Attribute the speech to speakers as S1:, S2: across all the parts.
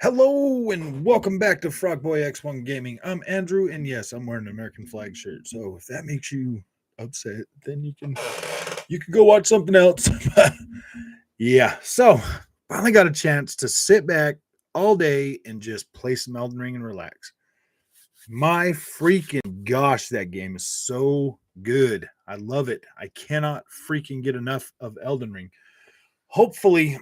S1: Hello and welcome back to Frogboy X1 Gaming. I'm Andrew, and yes, I'm wearing an American flag shirt. So if that makes you upset, then you can go watch something else. Yeah. So finally got a chance to sit back all day and just play some Elden Ring and relax. My freaking gosh, that game is so good. I love it. I cannot freaking get enough of Elden Ring. Hopefully,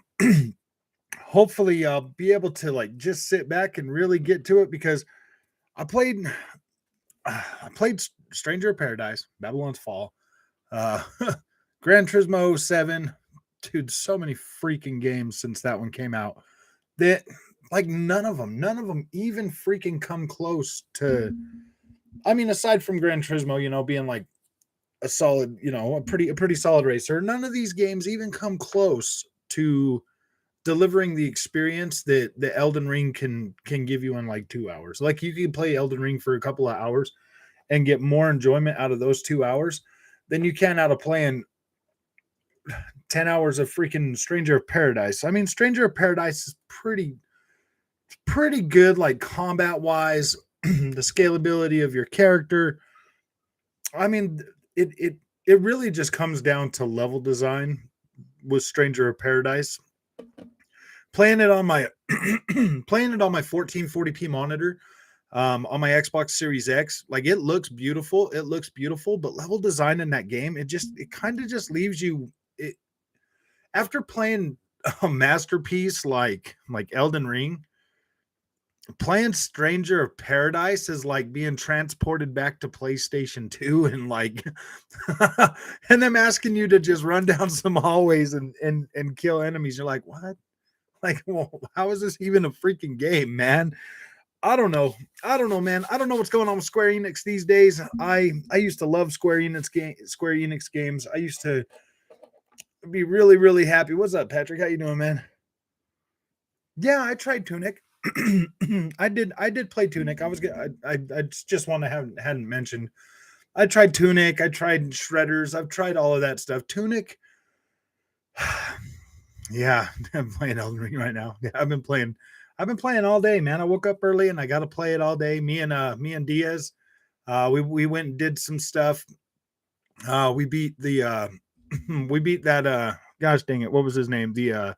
S1: hopefully I'll be able to like just sit back and really get to it because I played Stranger of Paradise, Babylon's Fall, uh Gran Turismo 7. Dude, so many freaking games since that one came out that like none of them even freaking come close to, I mean, aside from Gran Turismo, being like a solid, a pretty solid racer, none of these games even come close to delivering the experience that the Elden Ring can give you in like 2 hours. Like you can play Elden Ring for a couple of hours and get more enjoyment out of those 2 hours than you can out of playing 10 hours of freaking Stranger of Paradise. I mean, Stranger of Paradise is pretty good, like combat wise, the scalability of your character. I mean, it really just comes down to level design with Stranger of Paradise. Playing it on my playing it on my 1440p monitor, on my Xbox Series X, like it looks beautiful, but level design in that game, it kind of just leaves you it, after playing a masterpiece like Elden Ring. Playing Stranger of Paradise is like being transported back to PlayStation 2 and like and them asking you to just run down some hallways and kill enemies. You're like, what? Like, well, how is this even a freaking game, man? I don't know. I don't know, man. I don't know what's going on with Square Enix these days. I used to love Square Enix games. I used to be really really happy. What's up, Patrick? How you doing, man? Yeah, I tried Tunic. I did play Tunic. I just want to have hadn't mentioned. I tried Tunic. I tried Shredders. I've tried all of that stuff. Tunic. Yeah, I'm playing Elden Ring right now. Yeah, I've been playing all day, man. I woke up early and I got to play it all day. Me and Diaz, we went and did some stuff. We beat the we beat that gosh dang it, what was his name? The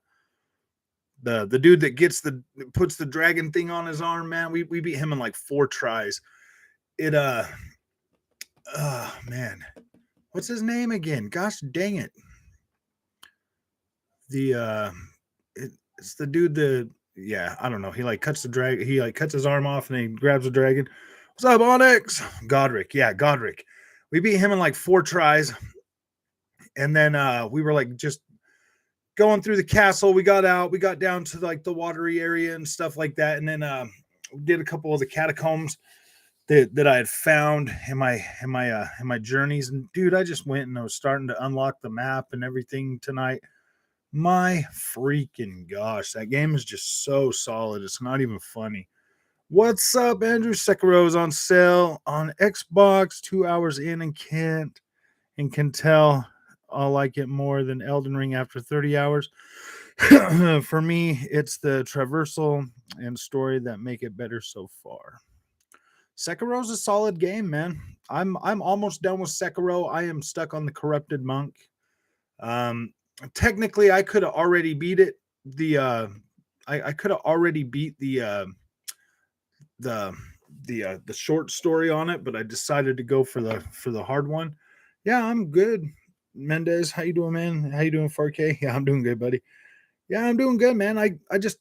S1: dude that puts the dragon thing on his arm, man. We beat him in like 4 tries. It oh man. What's his name again? Gosh dang it. The it's the dude that, yeah, I don't know. He like cuts the drag. He like cuts his arm off and he grabs the dragon. What's up, Onyx? Godric. Yeah, Godric. We beat him in like 4 tries, and then we were like just going through the castle. We got out. We got down to like the watery area and stuff like that, and then we did a couple of the catacombs that I had found in my journeys. And dude, I just went and I was starting to unlock the map and everything tonight. My freaking gosh, that game is just so solid. It's not even funny. What's up, Andrew? Sekiro's on sale on Xbox. 2 hours in and can tell I'll like it more than Elden Ring after 30 hours. For me, it's the traversal and story that make it better so far. Sekiro's a solid game, man. I'm almost done with Sekiro. I am stuck on the corrupted monk. Um, Technically I could have already beat it. I could have already beat the the short story on it, but I decided to go for the hard one. Yeah, I'm good. Mendez, how you doing, man? How you doing, 4K? Yeah, I'm doing good, buddy. Yeah, I'm doing good, man. I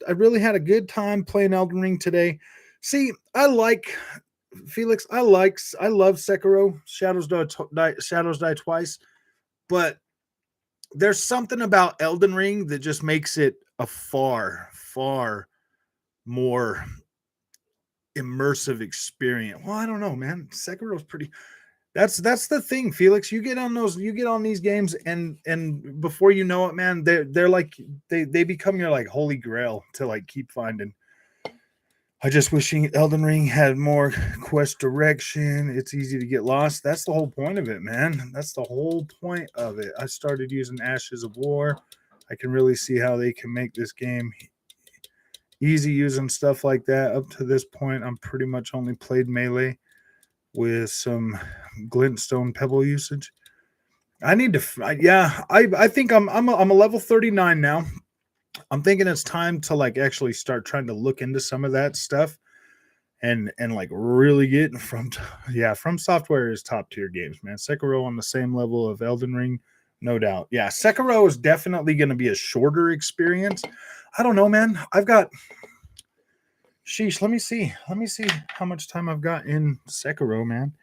S1: really had a good time playing Elden Ring today. See, I like Felix. I love Sekiro. Shadows die twice, but there's something about Elden Ring that just makes it a far more immersive experience. Well, I don't know, man. Sekiro's pretty. That's the thing, Felix. You get on these games, and before you know it, man, they're like they become your like holy grail to like keep finding. I just wishing Elden Ring had more quest direction. It's easy to get lost. That's the whole point of it, man. That's the whole point of it. I started using Ashes of War. I can really see how they can make this game easy using stuff like that. Up to this point, I'm pretty much only played melee with some glintstone pebble usage. I need to, yeah. I think I'm a level 39 now. I'm thinking it's time to like actually start trying to look into some of that stuff and like really get from yeah, From Software is top tier games, man. Sekiro on the same level of Elden Ring, no doubt. Yeah, Sekiro is definitely going to be a shorter experience. I don't know, man. I've got sheesh, let me see. Let me see how much time I've got in Sekiro, man.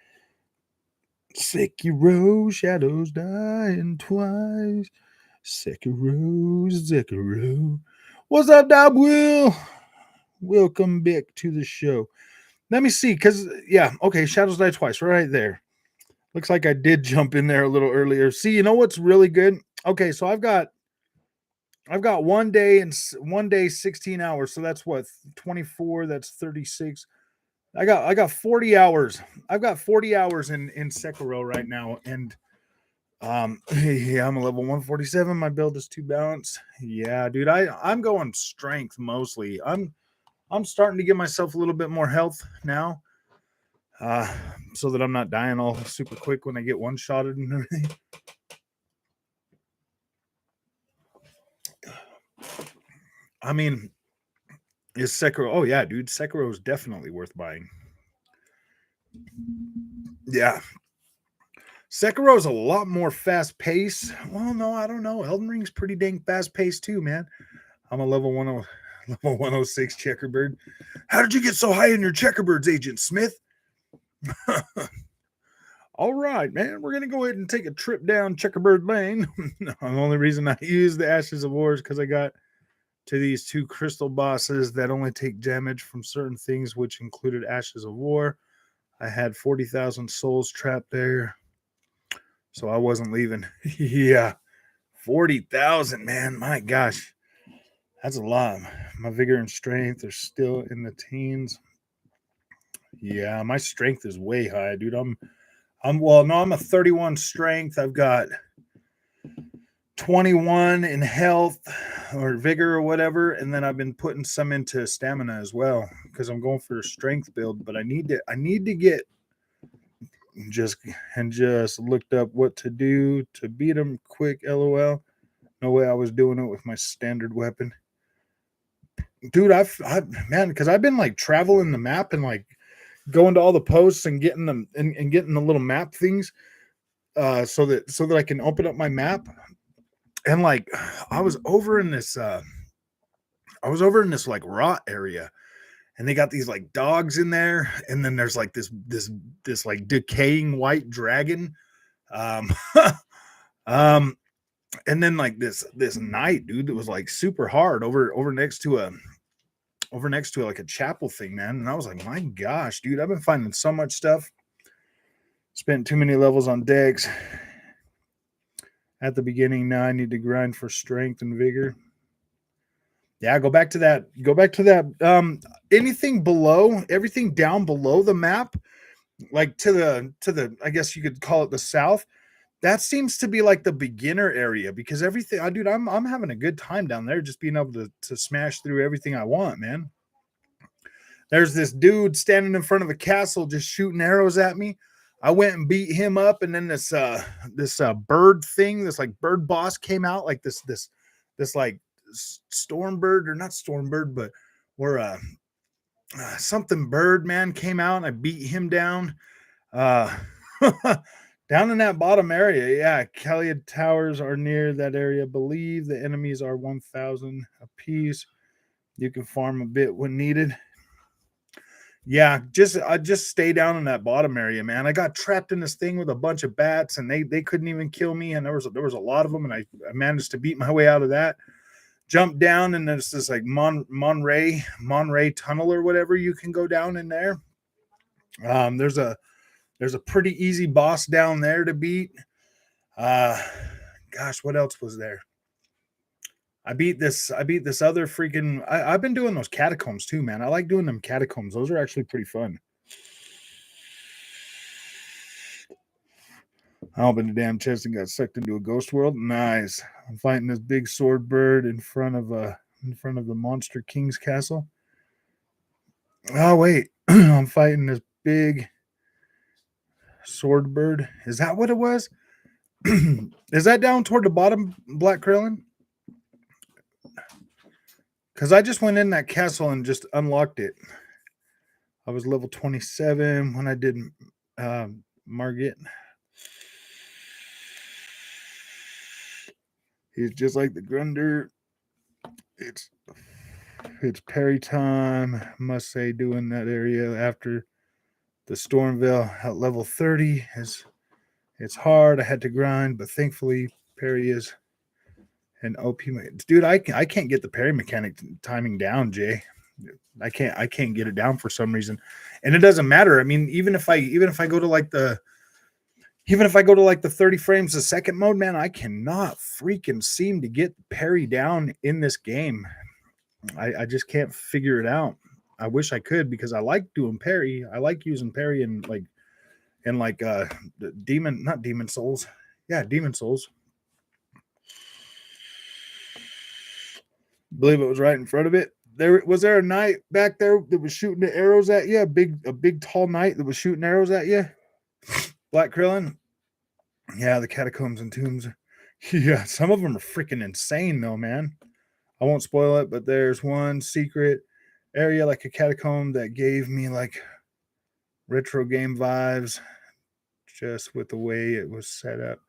S1: Sekiro, shadows dying twice. Sekiro. What's up, Dob Will? Welcome back to the show. Let me see, because yeah, okay, Shadows Die Twice, right there. Looks like I did jump in there a little earlier. See, you know what's really good? Okay, so I've got 1 day and 1 day, 16 hours. So that's what 24, that's 36. I got 40 hours. I've got 40 hours in Sekiro right now. And yeah, I'm a level 147. My build is 2 balanced. Yeah, dude. I'm going strength mostly. I'm starting to give myself a little bit more health now. So that I'm not dying all super quick when I get one shotted and everything. I mean, is Sekiro? Oh yeah, dude, Sekiro is definitely worth buying. Yeah, Sekiro is a lot more fast paced. Well, no, I don't know. Elden Ring's pretty dang fast paced too, man. I'm a level 106 checkerbird. How did you get so high in your checkerbirds, Agent Smith? All right, man, we're gonna go ahead and take a trip down Checkerbird Lane. The only reason I use the Ashes of War is because I got to these 2 crystal bosses that only take damage from certain things, which included Ashes of War. I had 40,000 souls trapped there, so I wasn't leaving. Yeah, 40,000, man. My gosh, that's a lot. My vigor and strength are still in the teens. Yeah, my strength is way high, dude. I'm a 31 strength. I've got 21 in health or vigor or whatever, and then I've been putting some into stamina as well because I'm going for a strength build. But I need to get just looked up what to do to beat them quick. LOL. No way I was doing it with my standard weapon, dude. I man, because I've been like traveling the map and like going to all the posts and getting them and getting the little map things, so that I can open up my map. And like I was over in this like rot area, and they got these like dogs in there, and then there's like this like decaying white dragon. Um um and then like this knight, dude, that was like super hard over next to like a chapel thing, man. And I was like, my gosh, dude, I've been finding so much stuff. Spent too many levels on decks at the beginning. Now I need to grind for strength and vigor. Yeah, go back to that. Go back to that. Anything below, everything down below the map, like to the I guess you could call it the south. That seems to be like the beginner area because everything, dude, I'm having a good time down there, just being able to smash through everything I want, man. There's this dude standing in front of a castle just shooting arrows at me. I went and beat him up, and then this bird thing, this like bird boss came out, like this like storm bird, or not storm bird, but or something bird, man, came out, and I beat him down. Uh down in that bottom area. Yeah, Caliad towers are near that area. Believe the enemies are 1,000 apiece. You can farm a bit when needed. Yeah, I just stay down in that bottom area, man. I got trapped in this thing with a bunch of bats, and they couldn't even kill me. And there was a lot of them, and I managed to beat my way out of that. Jumped down, and there's this like Monray tunnel or whatever you can go down in there. There's a pretty easy boss down there to beat. Gosh, what else was there? I beat this other freaking. I've been doing those catacombs too, man. I like doing them catacombs. Those are actually pretty fun. I opened a damn chest and got sucked into a ghost world. Nice. I'm fighting this big sword bird in front of a in front of the Monster King's castle. Oh, wait. I'm fighting this big sword bird. Is that what it was? Is that down toward the bottom, Black Krillin? Because I just went in that castle and just unlocked it. I was level 27 when I did Margit. He's just like the Grunder. It's parry time. Must say, doing that area after the Stormvale at level 30 it's hard. I had to grind, but thankfully parry is an OP. Dude, I can't get the parry mechanic timing down, Jay. I can't get it down for some reason, and it doesn't matter. I mean, even if I go to like the 30 frames a second mode, man, I cannot freaking seem to get parry down in this game. I just can't figure it out. I wish I could, because I like doing parry. I like using parry in Demon Souls. Yeah, Demon Souls. Believe it was right in front of it. There a knight back there that was shooting the arrows at you? A big tall knight that was shooting arrows at you? Black Krillin? Yeah, the catacombs and tombs. Yeah, some of them are freaking insane though, man. I won't spoil it, but there's one secret area, like a catacomb, that gave me like retro game vibes just with the way it was set up.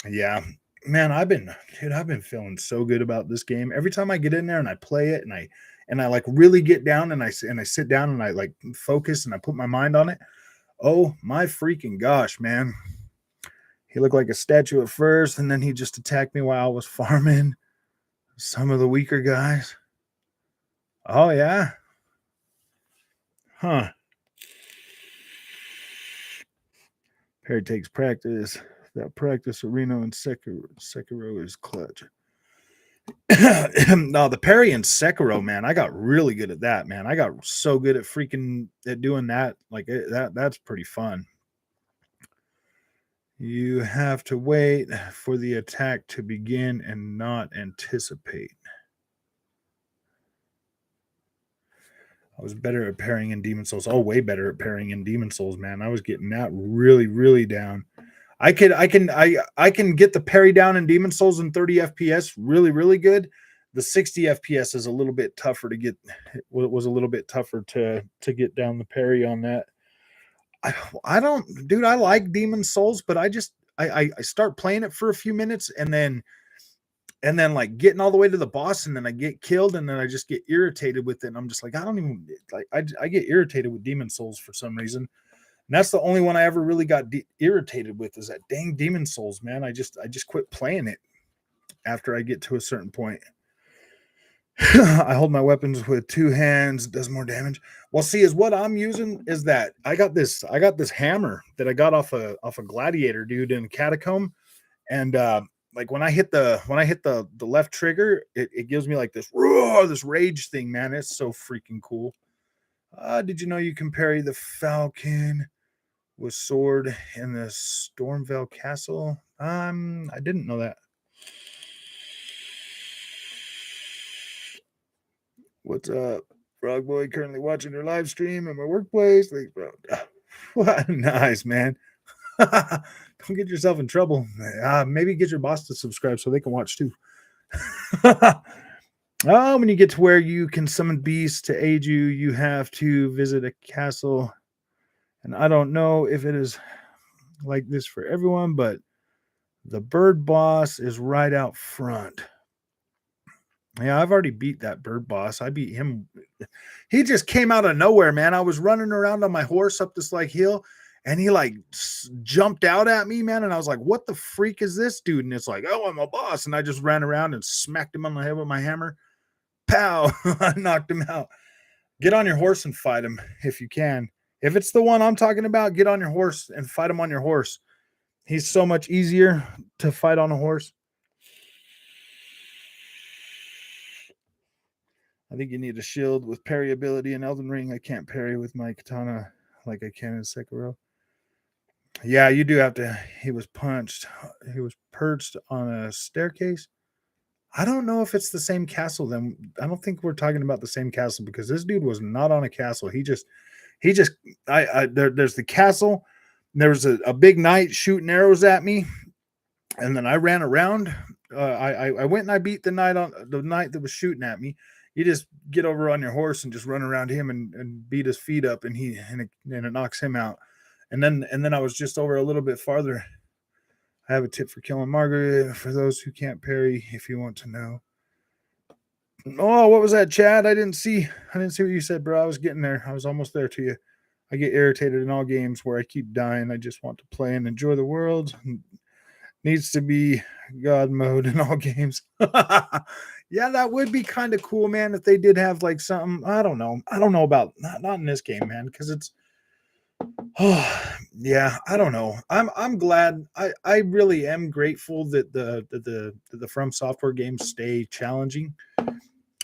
S1: Yeah, man, I've been feeling so good about this game. Every time I get in there and I play it and I like really get down and I sit down and I like focus and I put my mind on it. Oh my freaking gosh, man. He looked like a statue at first, and then he just attacked me while I was farming some of the weaker guys. Oh yeah. Huh. Parry takes practice. That practice, Reno and Sekiro is clutch. No, the parry in Sekiro, man, I got really good at that, man. I got so good at freaking at doing that. Like that's pretty fun. You have to wait for the attack to begin and not anticipate. I was better at parrying in Demon Souls. Oh, way better at parrying in Demon Souls, man. I was getting that really, really down. I can get the parry down in Demon Souls in 30 FPS really, really good. The 60 FPS is a little bit tougher to get. It was a little bit tougher to get down the parry on that. I don't, dude. I like Demon Souls, but I start playing it for a few minutes and then like getting all the way to the boss, and then I get killed, and then I just get irritated with it. And I'm just like, I don't even like. I get irritated with Demon Souls for some reason. And that's the only one I ever really got irritated with, is that dang Demon Souls, man. I just quit playing it after I get to a certain point. I hold my weapons with two hands, does more damage. Well, see, is what I'm using is that I got this hammer that I got off a gladiator dude in a catacomb, and like when I hit the left trigger, it gives me like this roar, this rage thing, man. It's so freaking cool. Did you know you can parry the Falcon with sword in the Stormvale Castle? I didn't know that. What's up, Frog Boy? Currently watching your live stream at my workplace. Like, bro, what nice, man. Don't get yourself in trouble. Maybe get your boss to subscribe so they can watch too. When you get to where you can summon beasts to aid you, you have to visit a castle. And I don't know if it is like this for everyone, but the bird boss is right out front. Yeah, I've already beat that bird boss. I beat him. He just came out of nowhere, man. I was running around on my horse up this like hill, and he like jumped out at me, man. And I was like, what the freak is this dude? And it's like, oh, I'm a boss. And I just ran around and smacked him on the head with my hammer. Pow! I knocked him out. Get on your horse and fight him if you can. If it's the one I'm talking about, get on your horse and fight him on your horse. He's so much easier to fight on a horse. I think you need a shield with parry ability in Elden Ring. I can't parry with my katana like I can in Sekiro. Yeah, you do have to. He was punched. He was perched on a staircase. I don't know if it's the same castle. Then I don't think we're talking about the same castle because this dude was not on a castle. He just, there's the castle. There was a big knight shooting arrows at me, and then I ran around. I went and I beat the knight that was shooting at me. You just get over on your horse and just run around him and beat his feet up, and it knocks him out. And then I was just over a little bit farther. I have a tip for killing Margaret for those who can't parry. If you want to know. Oh, what was that, Chad? I didn't see what you said, bro. I was getting there. I was almost there to you. I get irritated in all games where I keep dying. I just want to play and enjoy the world. Needs to be God mode in all games. Yeah, that would be kind of cool, man. If they did have like something, I don't know. I don't know about not in this game, man, because it's. Oh, yeah, I don't know. I'm glad. I really am grateful that the From Software games stay challenging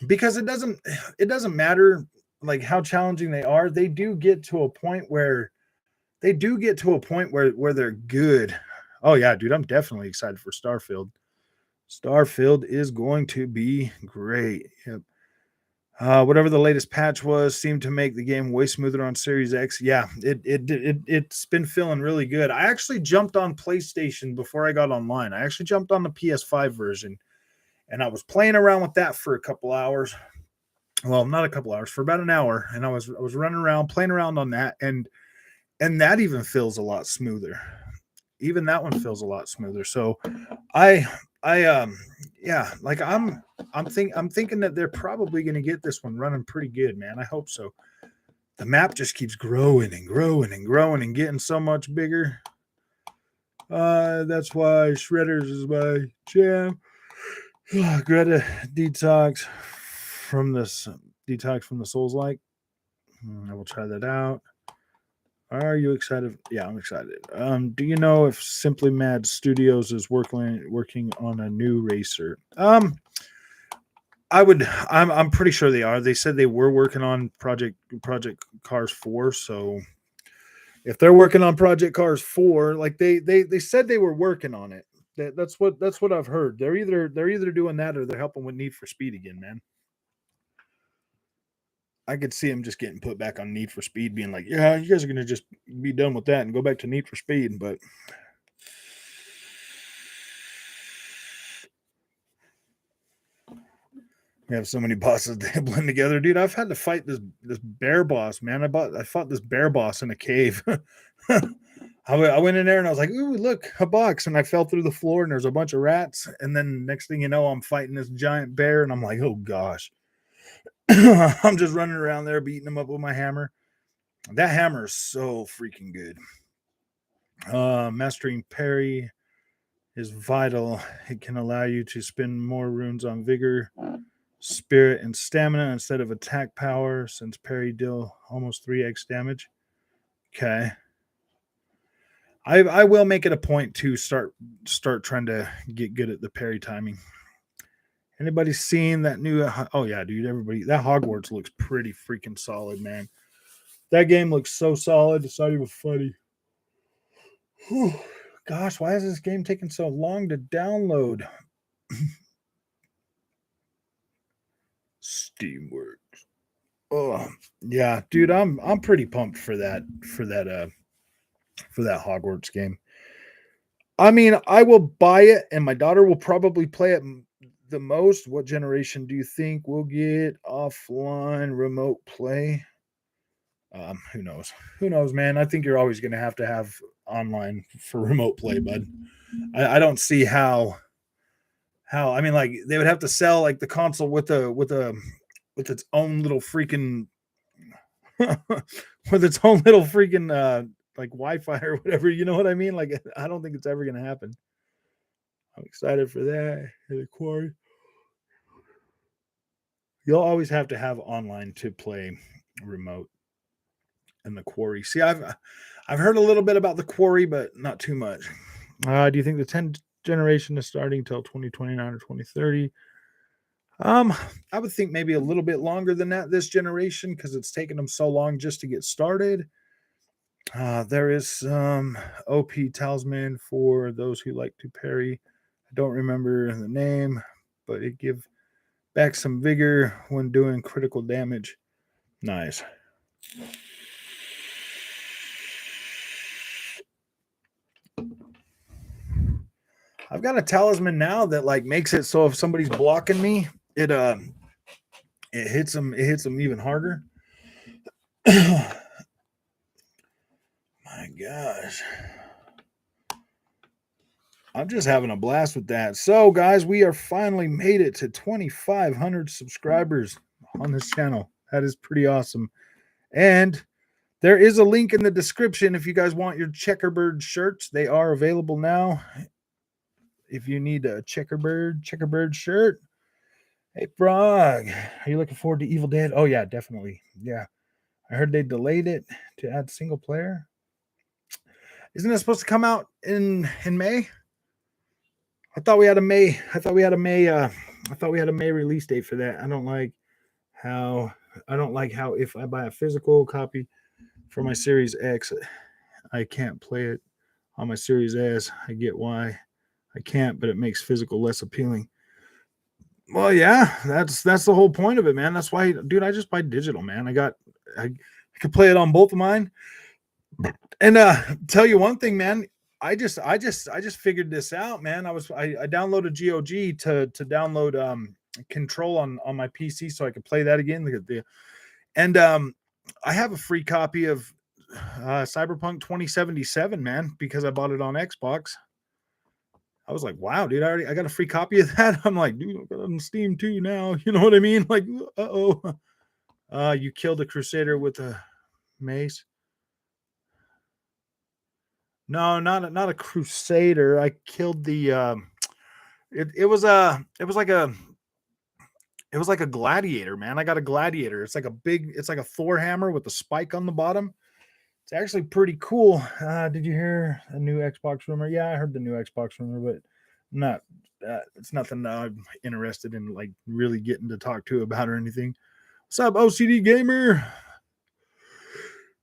S1: because it doesn't matter like how challenging they are. They do get to a point where they're good. Oh yeah, dude, I'm definitely excited for Starfield. Starfield is going to be great. Yep. Whatever the latest patch was seemed to make the game way smoother on Series X. Yeah, it's been feeling really good. I actually jumped on PlayStation before I got online. I actually jumped on the PS5 version, and I was playing around with that for a couple hours. Well, not a couple hours, for about an hour, and I was running around playing around on that, and that even feels a lot smoother. Even that one feels a lot smoother. So I yeah, like I'm thinking that they're probably going to get this one running pretty good, man. I hope so. The map just keeps growing and growing and growing and getting so much bigger. That's why Shredders is my jam. Greta detox from the Souls like. I will try that out. Are you excited? Yeah, I'm excited. Do you know if Simply Mad Studios is working on a new racer? I'm pretty sure they are. They said they were working on Project Cars 4, so if they're working on Project Cars 4, like they said they were working on it. That's what I've heard. They're either doing that or they're helping with Need for Speed again, man. I could see him just getting put back on Need for Speed, being like, "Yeah, you guys are gonna just be done with that and go back to Need for Speed." But we have so many bosses that blend together, dude. I've had to fight this bear boss, man. I fought this bear boss in a cave. I went in there and I was like, "Ooh, look, a box!" And I fell through the floor and there's a bunch of rats. And then next thing you know, I'm fighting this giant bear, and I'm like, "Oh gosh!" I'm just running around there beating him up with my hammer. That hammer is so freaking good. Mastering parry is vital. It can allow you to spend more runes on vigor, spirit, and stamina instead of attack power, since parry deal almost 3x damage. Okay. I will make it a point to start trying to get good at the parry timing. Anybody seen that new? Oh yeah, dude! Everybody, that Hogwarts looks pretty freaking solid, man. That game looks so solid. It's not even funny. Whew. Gosh, why is this game taking so long to download? Steamworks. Oh yeah, dude, I'm pretty pumped for that Hogwarts game. I mean, I will buy it, and my daughter will probably play it the most. What generation do you think will get offline remote play? Who knows? Who knows, man? I think you're always going to have online for remote play, bud. I don't see how. I mean, like they would have to sell like the console with its own little freaking with its own little freaking like Wi-Fi or whatever. You know what I mean? Like I don't think it's ever going to happen. I'm excited for that. The quarry. You'll always have to have online to play remote in the quarry. See, I've heard a little bit about the quarry, but not too much. Do you think the 10th generation is starting till 2029 or 2030? I would think maybe a little bit longer than that this generation because it's taken them so long just to get started. There is some OP talisman for those who like to parry. I don't remember the name, but it give back some vigor when doing critical damage. Nice. I've got a talisman now that like makes it so if somebody's blocking me, it hits them even harder. My gosh. I'm just having a blast with that. So, guys, we are finally made it to 2,500 subscribers on this channel. That is pretty awesome. And there is a link in the description if you guys want your checkerboard shirts. They are available now. If you need a checkerboard shirt. Hey, Frog, are you looking forward to Evil Dead? Oh, yeah, definitely. Yeah. I heard they delayed it to add single player. Isn't it supposed to come out in May? I thought we had a May release date for that. I don't like how if I buy a physical copy for my Series X, I can't play it on my Series S. I get why I can't, but it makes physical less appealing. Well, yeah, that's the whole point of it, man. That's why, dude, I just buy digital, man. I could play it on both of mine. And tell you one thing, man. I just figured this out, man. I downloaded GOG to download Control on my PC so I could play that again. And I have a free copy of Cyberpunk 2077, man, because I bought it on Xbox. I was like, wow, dude, I got a free copy of that. I'm like, dude, I got it on Steam too now. You know what I mean? Like, you killed a Crusader with a mace. No, not a Crusader. I killed the it was like a gladiator, man. I got a gladiator. It's like a Thor hammer with a spike on the bottom. It's actually pretty cool. Did you hear a new Xbox rumor? Yeah, I heard the new Xbox rumor, but not it's nothing I'm interested in like really getting to talk to about or anything. What's up, OCD gamer?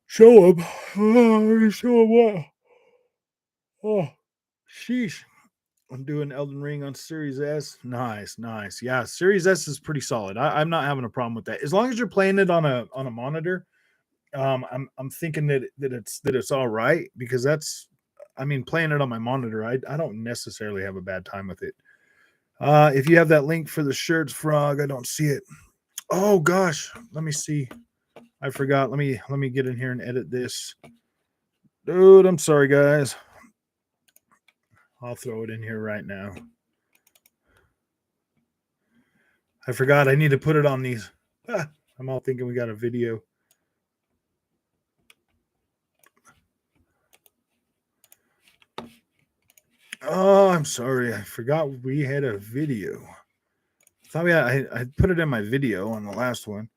S1: Show up. Show up what? Oh, sheesh. I'm doing Elden Ring on Series S. Nice. Yeah, Series S is pretty solid. I'm not having a problem with that. As long as you're playing it on a monitor, I'm thinking that it's all right because playing it on my monitor, I don't necessarily have a bad time with it. If you have that link for the shirts, Frog, I don't see it. Oh gosh, let me see. I forgot. Let me get in here and edit this. Dude, I'm sorry, guys. I'll throw it in here right now. I forgot I need to put it on these. I'm all thinking we got a video. Oh, I'm sorry. I forgot we had a video. I put it in my video on the last one.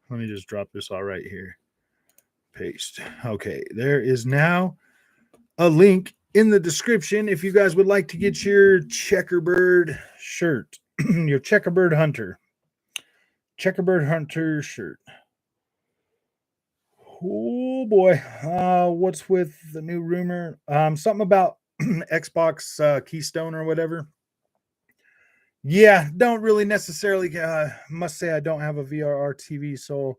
S1: Let me just drop this all right here. Paste. Okay, there is now a link in the description if you guys would like to get your checkerboard shirt, your checkerboard hunter shirt. Oh boy, what's with the new rumor? Something about Xbox Keystone or whatever. Yeah, don't really necessarily. Must say I don't have a VRR TV, so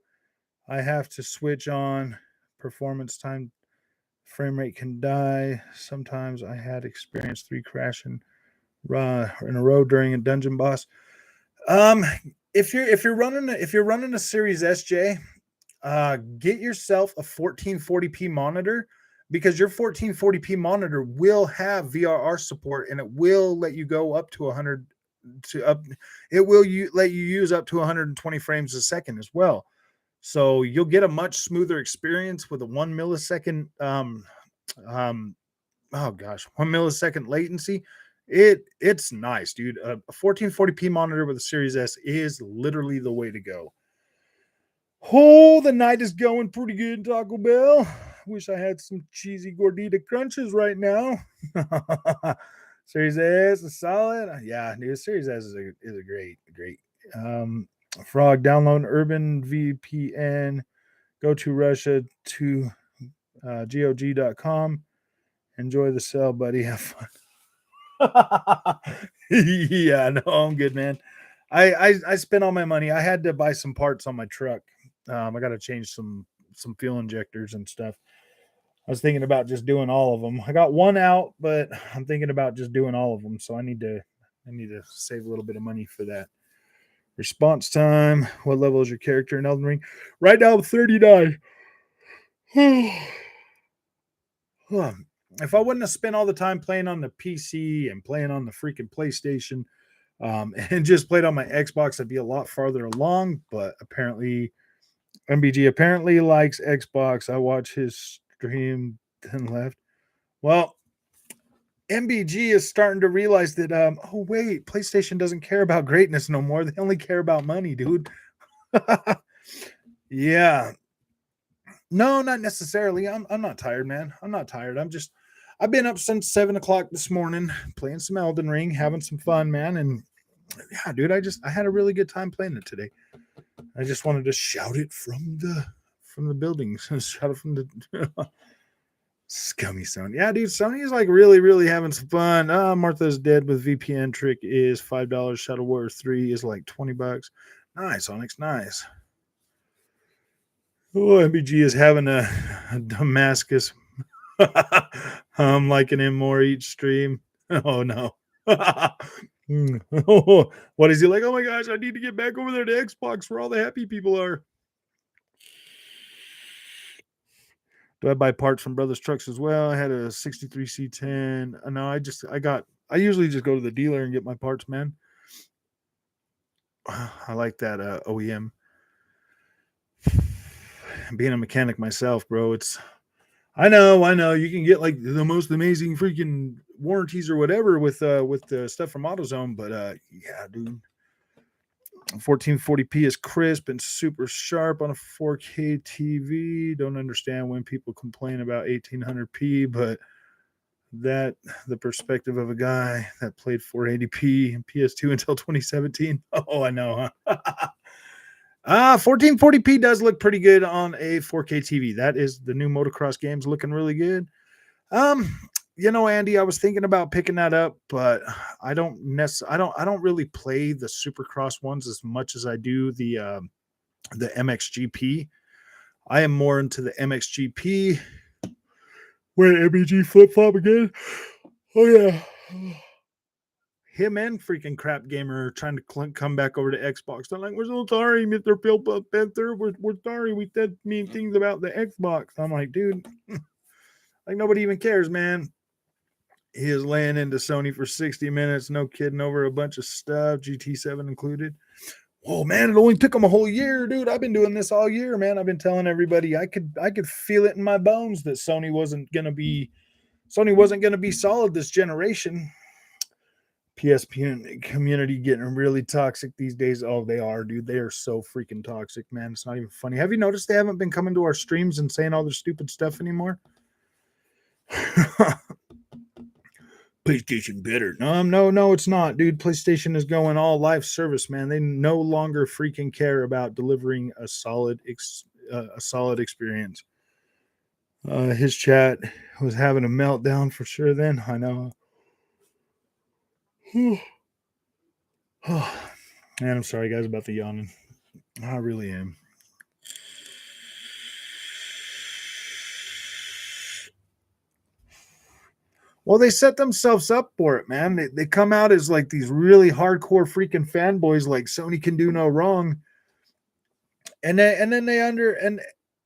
S1: I have to switch on performance time. Frame rate can die. Sometimes I had experienced 3 crashing in a row during a dungeon boss. If you're running a Series SJ, get yourself a 1440p monitor because your 1440p monitor will have VRR support and it will let you go up to 100 let you use up to 120 frames a second as well. So you'll get a much smoother experience with a 1 millisecond 1 millisecond latency. It's nice, dude. A 1440p monitor with a Series S is literally the way to go. Oh, the night is going pretty good, Taco Bell. Wish I had some cheesy gordita crunches right now. Series S is solid. Yeah, dude, Series S is a great. Frog, download Urban VPN. Go to Russia to GOG.com. Enjoy the sale, buddy. Have fun. Yeah, no, I'm good, man. I spent all my money. I had to buy some parts on my truck. I got to change some fuel injectors and stuff. I was thinking about just doing all of them. I got one out, but I'm thinking about just doing all of them. So I need to save a little bit of money for that. Response time. What level is your character in Elden Ring? Right now, I'm 39. If I wouldn't have spent all the time playing on the PC and playing on the freaking PlayStation, and just played on my Xbox, I'd be a lot farther along. But apparently, MBG apparently likes Xbox. I watch his stream, then left. Well, MBG is starting to realize that, oh, wait, PlayStation doesn't care about greatness no more. They only care about money, dude. Yeah. No, not necessarily. I'm not tired, man. I'm not tired. I've been up since 7 o'clock this morning playing some Elden Ring, having some fun, man. And yeah, dude, I had a really good time playing it today. I just wanted to shout it from the buildings. Shout it from the scummy Sony. Yeah, dude, Sony is like really, really having some fun. Martha's Dead with VPN trick is $5. Shadow Warrior 3 is like $20. Nice, Onyx, nice. Oh, MBG is having a Damascus. I'm liking him more each stream. Oh no. What is he like? Oh my gosh, I need to get back over there to Xbox where all the happy people are. Do I buy parts from Brothers Trucks as well? I had a 63 C10. No, I usually just go to the dealer and get my parts, man. I like that OEM. Being a mechanic myself, bro, I know. You can get like the most amazing freaking warranties or whatever with the stuff from AutoZone, but yeah, dude. 1440p is crisp and super sharp on a 4K TV. Don't understand when people complain about 1800p, but that the perspective of a guy that played 480p and PS2 until 2017. Oh, I know, huh? 1440p does look pretty good on a 4K TV. That is the new motocross games looking really good. Andy, I was thinking about picking that up, but I don't really play the Supercross ones as much as I do the MXGP. I am more into the MXGP. Wait, MBG flip flop again? Oh yeah. Him and freaking Crap Gamer are trying to come back over to Xbox. They're like, we're so sorry, Mr. Phil Panther. We're sorry we said mean things about the Xbox. I'm like, dude, like nobody even cares, man. He is laying into Sony for 60 minutes, no kidding, over a bunch of stuff, GT7 included. Oh man, it only took him a whole year, dude. I've been doing this all year, man. I've been telling everybody I could feel it in my bones that Sony wasn't gonna be solid this generation. PSP community getting really toxic these days. Oh, they are, dude. They are so freaking toxic, man. It's not even funny. Have you noticed they haven't been coming to our streams and saying all their stupid stuff anymore? PlayStation better. No, it's not, dude. PlayStation is going all live service, man. They no longer freaking care about delivering a solid experience. His chat was having a meltdown for sure. Then I know. Man, I'm sorry, guys, about the yawning. I really am. Well, they set themselves up for it, man. They come out as like these really hardcore freaking fanboys, like Sony can do no wrong. And then they Andrew,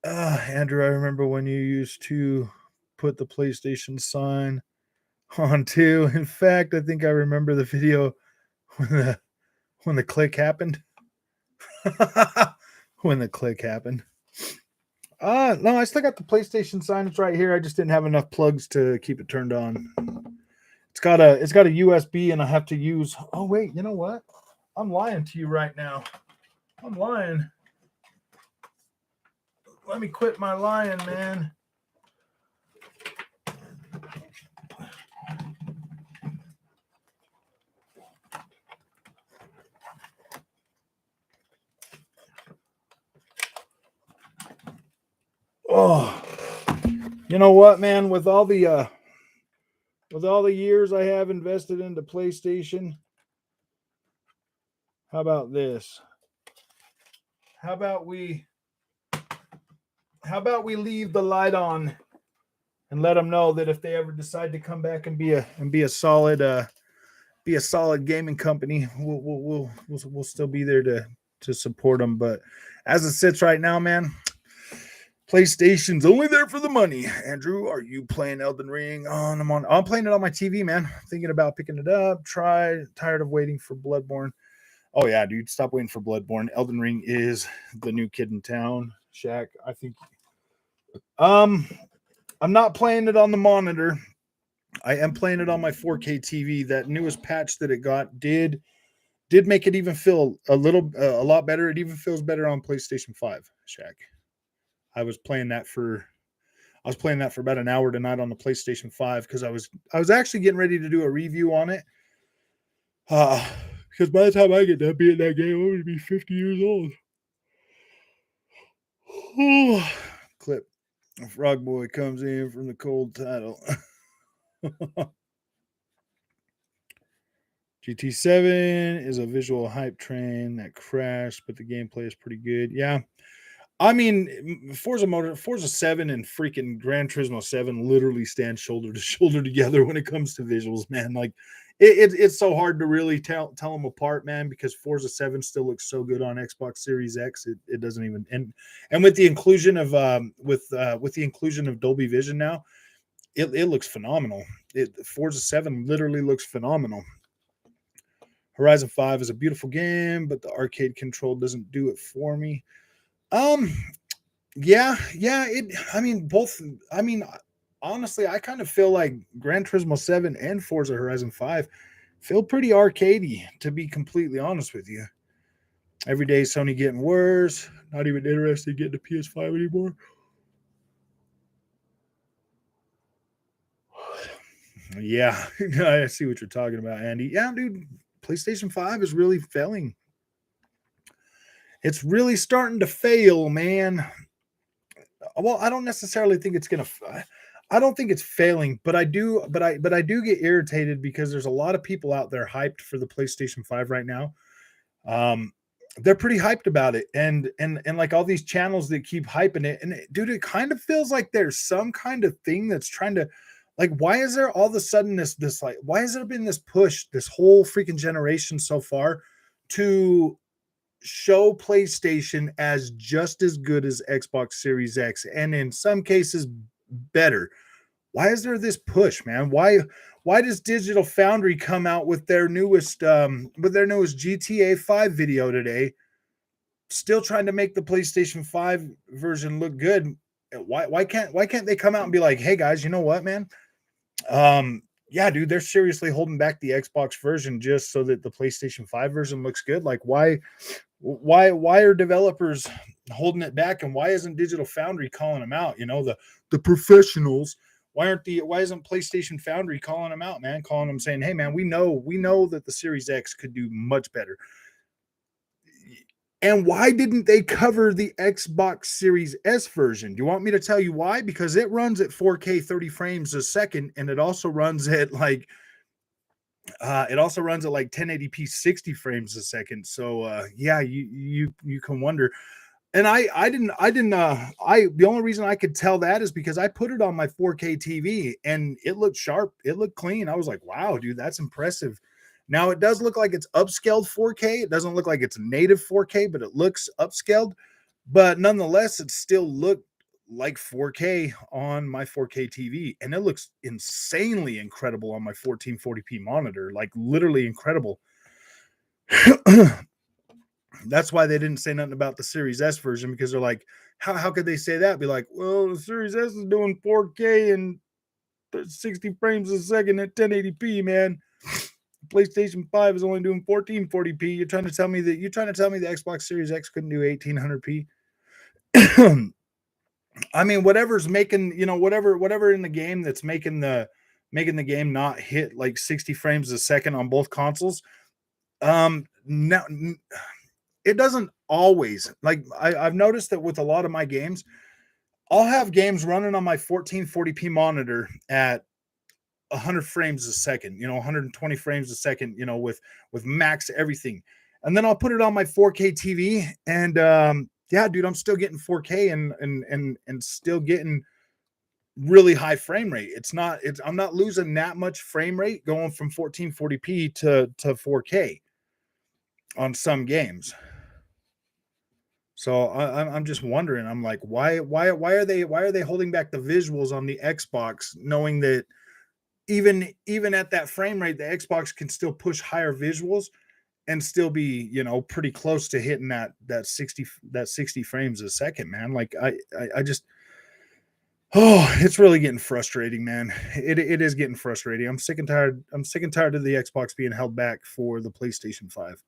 S1: I remember when you used to put the PlayStation sign on too. In fact, I think I remember the video when the click happened. When the click happened. No, I still got the PlayStation sign. It's right here. I just didn't have enough plugs to keep it turned on. It's got a USB, and I have to use. Oh wait, you know what? I'm lying to you right now. I'm lying. Let me quit my lying, man. Oh, you know what, man? With all the With all the years I have invested into PlayStation, how about this? How about we leave the light on and let them know that if they ever decide to come back and be a solid gaming company, we'll still be there to support them. But as it sits right now, man, PlayStation's only there for the money. Andrew, are you playing Elden Ring? I'm playing it on my TV, man. Thinking about picking it up. Tired of waiting for Bloodborne. Oh yeah, dude, stop waiting for Bloodborne. Elden Ring is the new kid in town. Shaq, I think. I'm not playing it on the monitor. I am playing it on my 4K TV. That newest patch that it got did make it even feel a lot better. It even feels better on PlayStation 5, Shaq. I was playing that for about an hour tonight on the PlayStation 5 because I was actually getting ready to do a review on it. Because by the time I get done beating that game, I'm going to be 50 years old. Clip. Frog Boy comes in from the cold title. GT7 is a visual hype train that crashed, but the gameplay is pretty good. Yeah. I mean, Forza 7 and freaking Gran Turismo 7 literally stand shoulder to shoulder together when it comes to visuals, man. Like, it's so hard to really tell them apart, man, because Forza 7 still looks so good on Xbox Series X. It doesn't even and with the inclusion of with the inclusion of Dolby Vision now, it looks phenomenal. Forza 7 literally looks phenomenal. Horizon 5 is a beautiful game, but the arcade control doesn't do it for me. Yeah. Honestly, I kind of feel like Gran Turismo 7 and Forza Horizon 5 feel pretty arcadey, to be completely honest with you. Every day Sony getting worse. Not even interested in getting a PS5 anymore. Yeah, I see what you're talking about, Andy. Yeah, dude, PlayStation 5 is really failing. It's really starting to fail, man. Well, I don't necessarily think it's gonna. I don't think it's failing, but I do get irritated because there's a lot of people out there hyped for the PlayStation 5 right now. They're pretty hyped about it, and like all these channels that keep hyping it, and dude, it kind of feels like there's some kind of thing that's trying to, like, why is there all of a sudden this like, why has there been this push this whole freaking generation so far to show PlayStation as just as good as Xbox Series X, and in some cases better? Why is there this push, man? Why does Digital Foundry come out with their newest GTA 5 video today, still trying to make the PlayStation 5 version look good? Why can't they come out and be like, hey guys, you know what, man? Yeah, dude, they're seriously holding back the Xbox version just so that the PlayStation 5 version looks good. Like, why are developers holding it back, and why isn't Digital Foundry calling them out? You know, the professionals. Why isn't PlayStation Foundry calling them out, man? Calling them, saying, hey man, we know that the Series X could do much better. And why didn't they cover the Xbox Series S version? Do you want me to tell you why? Because it runs at 4K 30 frames a second, and it also runs at like 1080p 60 frames a second. So yeah, you can wonder. And the only reason I could tell that is because I put it on my 4K TV and it looked sharp, it looked clean. I was like, wow, dude, that's impressive. Now it does look like it's upscaled 4K. It doesn't look like it's native 4K, but it looks upscaled. But nonetheless, it still looked like 4K on my 4K TV, and it looks insanely incredible on my 1440p monitor, like literally incredible. That's why they didn't say nothing about the Series S version, because they're like, how could they say that? Be like, well, the Series S is doing 4K and 60 frames a second at 1080p, man. PlayStation 5 is only doing 1440p. You're trying to tell me the Xbox Series X couldn't do 1800p? I mean, whatever's making, whatever in the game that's making the game not hit like 60 frames a second on both consoles. Now it doesn't always, like, I've noticed that with a lot of my games, I'll have games running on my 1440p monitor at 100 frames a second, 120 frames a second, with max everything. And then I'll put it on my 4K TV, and yeah, dude, I'm still getting 4K and still getting really high frame rate. I'm not losing that much frame rate going from 1440p to 4K on some games. So I'm just wondering. I'm like, why are they holding back the visuals on the Xbox, knowing that even at that frame rate, the Xbox can still push higher visuals and still be, pretty close to hitting that 60 frames a second, man. Like I just, oh, it's really getting frustrating, man. It is getting frustrating. I'm sick and tired of the Xbox being held back for the PlayStation 5.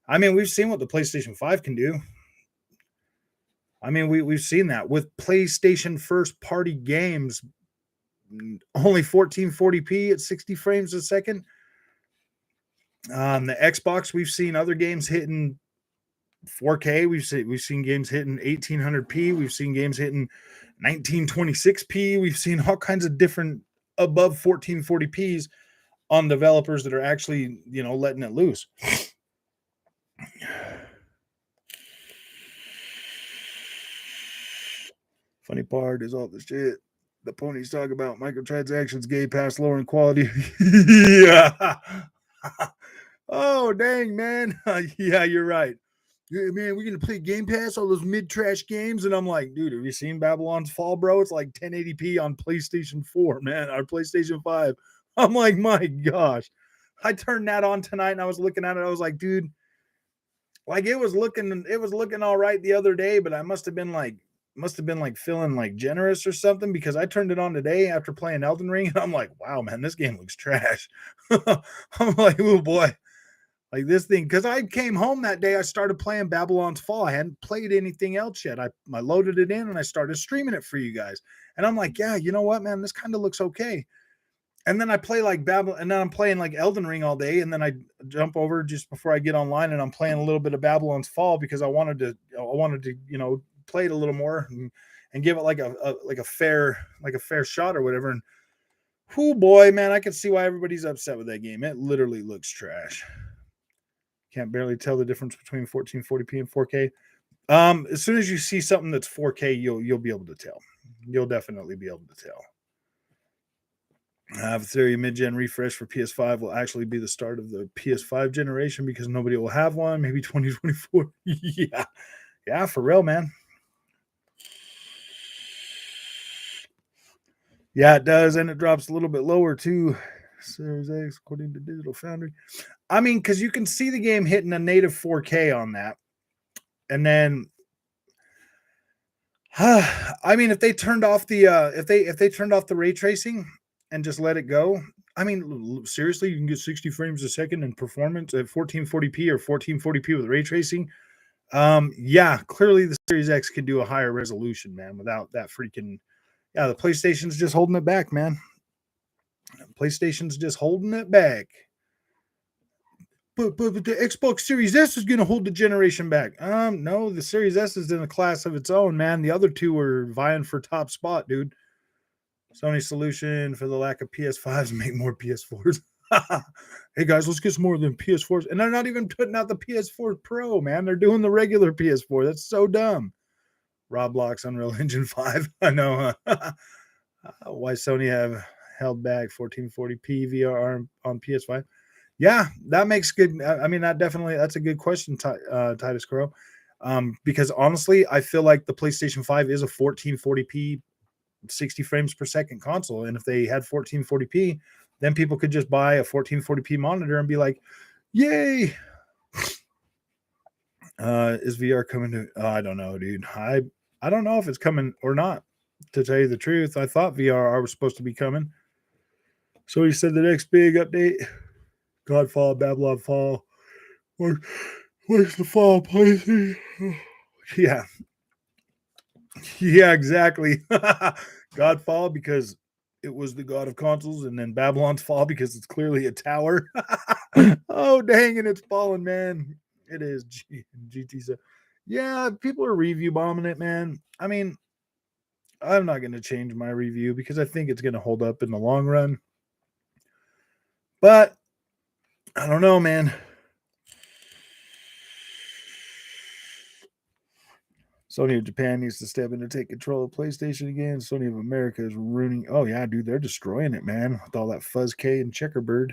S1: I mean, we've seen what the PlayStation 5 can do. I mean, we've seen that with PlayStation first party games, only 1440p at 60 frames a second. The Xbox, we've seen other games hitting 4K. We've seen games hitting 1800p. We've seen games hitting 1926p. We've seen all kinds of different above 1440p's on developers that are actually, letting it loose. Funny part is all the shit the ponies talk about microtransactions, gay pass, lowering quality. Yeah. Oh, dang, man. Yeah, you're right. Yeah, man, we're going to play Game Pass, all those mid-trash games. And I'm like, dude, have you seen Babylon's Fall, bro? It's like 1080p on PlayStation 4, man, or PlayStation 5. I'm like, my gosh. I turned that on tonight and I was looking at it. I was like, dude, like it was looking all right the other day, but I must have been like feeling like generous or something, because I turned it on today after playing Elden Ring and I'm like, wow, man, this game looks trash. I'm like, oh boy, like this thing, because I came home that day, I started playing Babylon's Fall. I hadn't played anything else yet. I loaded it in and I started streaming it for you guys. And I'm like, yeah, you know what, man, this kind of looks okay. And then I play like and then I'm playing like Elden Ring all day, and then I jump over just before I get online and I'm playing a little bit of Babylon's Fall because I wanted to play it a little more and give it like a fair shot or whatever. And oh boy, man, I can see why everybody's upset with that game. It literally looks trash. Can't barely tell the difference between 1440p and 4K. As soon as you see something that's 4K, you'll be able to tell. You'll definitely be able to tell. I have a theory mid-gen refresh for PS5 will actually be the start of the PS5 generation because nobody will have one. Maybe 2024. Yeah, for real, man. Yeah, it does, and it drops a little bit lower too. Series X, according to Digital Foundry. I mean, because you can see the game hitting a native 4K on that, and then, I mean, if they turned off the if they turned off the ray tracing and just let it go, I mean, seriously, you can get 60 frames a second in performance at 1440p or 1440p with ray tracing. Yeah, clearly the Series X can do a higher resolution, man, without that freaking. Yeah, the PlayStation's just holding it back, man. PlayStation's just holding it back. But the Xbox Series S is going to hold the generation back. No, the Series S is in a class of its own, man. The other two are vying for top spot, dude. Sony's solution for the lack of PS5s, make more PS4s. Hey guys, let's get some more than PS4s. And they're not even putting out the PS4 Pro, man. They're doing the regular PS4. That's so dumb. Roblox, Unreal Engine 5. I know why Sony have held back 1440p VR on PS5. Yeah, that makes good. I mean, that's a good question, Titus Crow. Because honestly, I feel like the PlayStation 5 is a 1440p 60 frames per second console. And if they had 1440p, then people could just buy a 1440p monitor and be like, yay. Is VR coming to? I don't know, dude. I don't know if it's coming or not, to tell you the truth. I thought VR was supposed to be coming. So he said the next big update, Godfall, Babylon Fall. Where's the fall, PlayStation? Yeah. Yeah, exactly. Godfall because it was the god of consoles, and then Babylon's Fall because it's clearly a tower. Oh, dang, and it's falling, man. It is GT. Yeah, people are review bombing it, man. I mean, I'm not going to change my review because I think it's going to hold up in the long run. But I don't know, man. Sony of Japan needs to step in to take control of PlayStation again. Sony of America is ruining. Oh yeah, dude, they're destroying it, man. With all that Fuzz K and Checkerbird.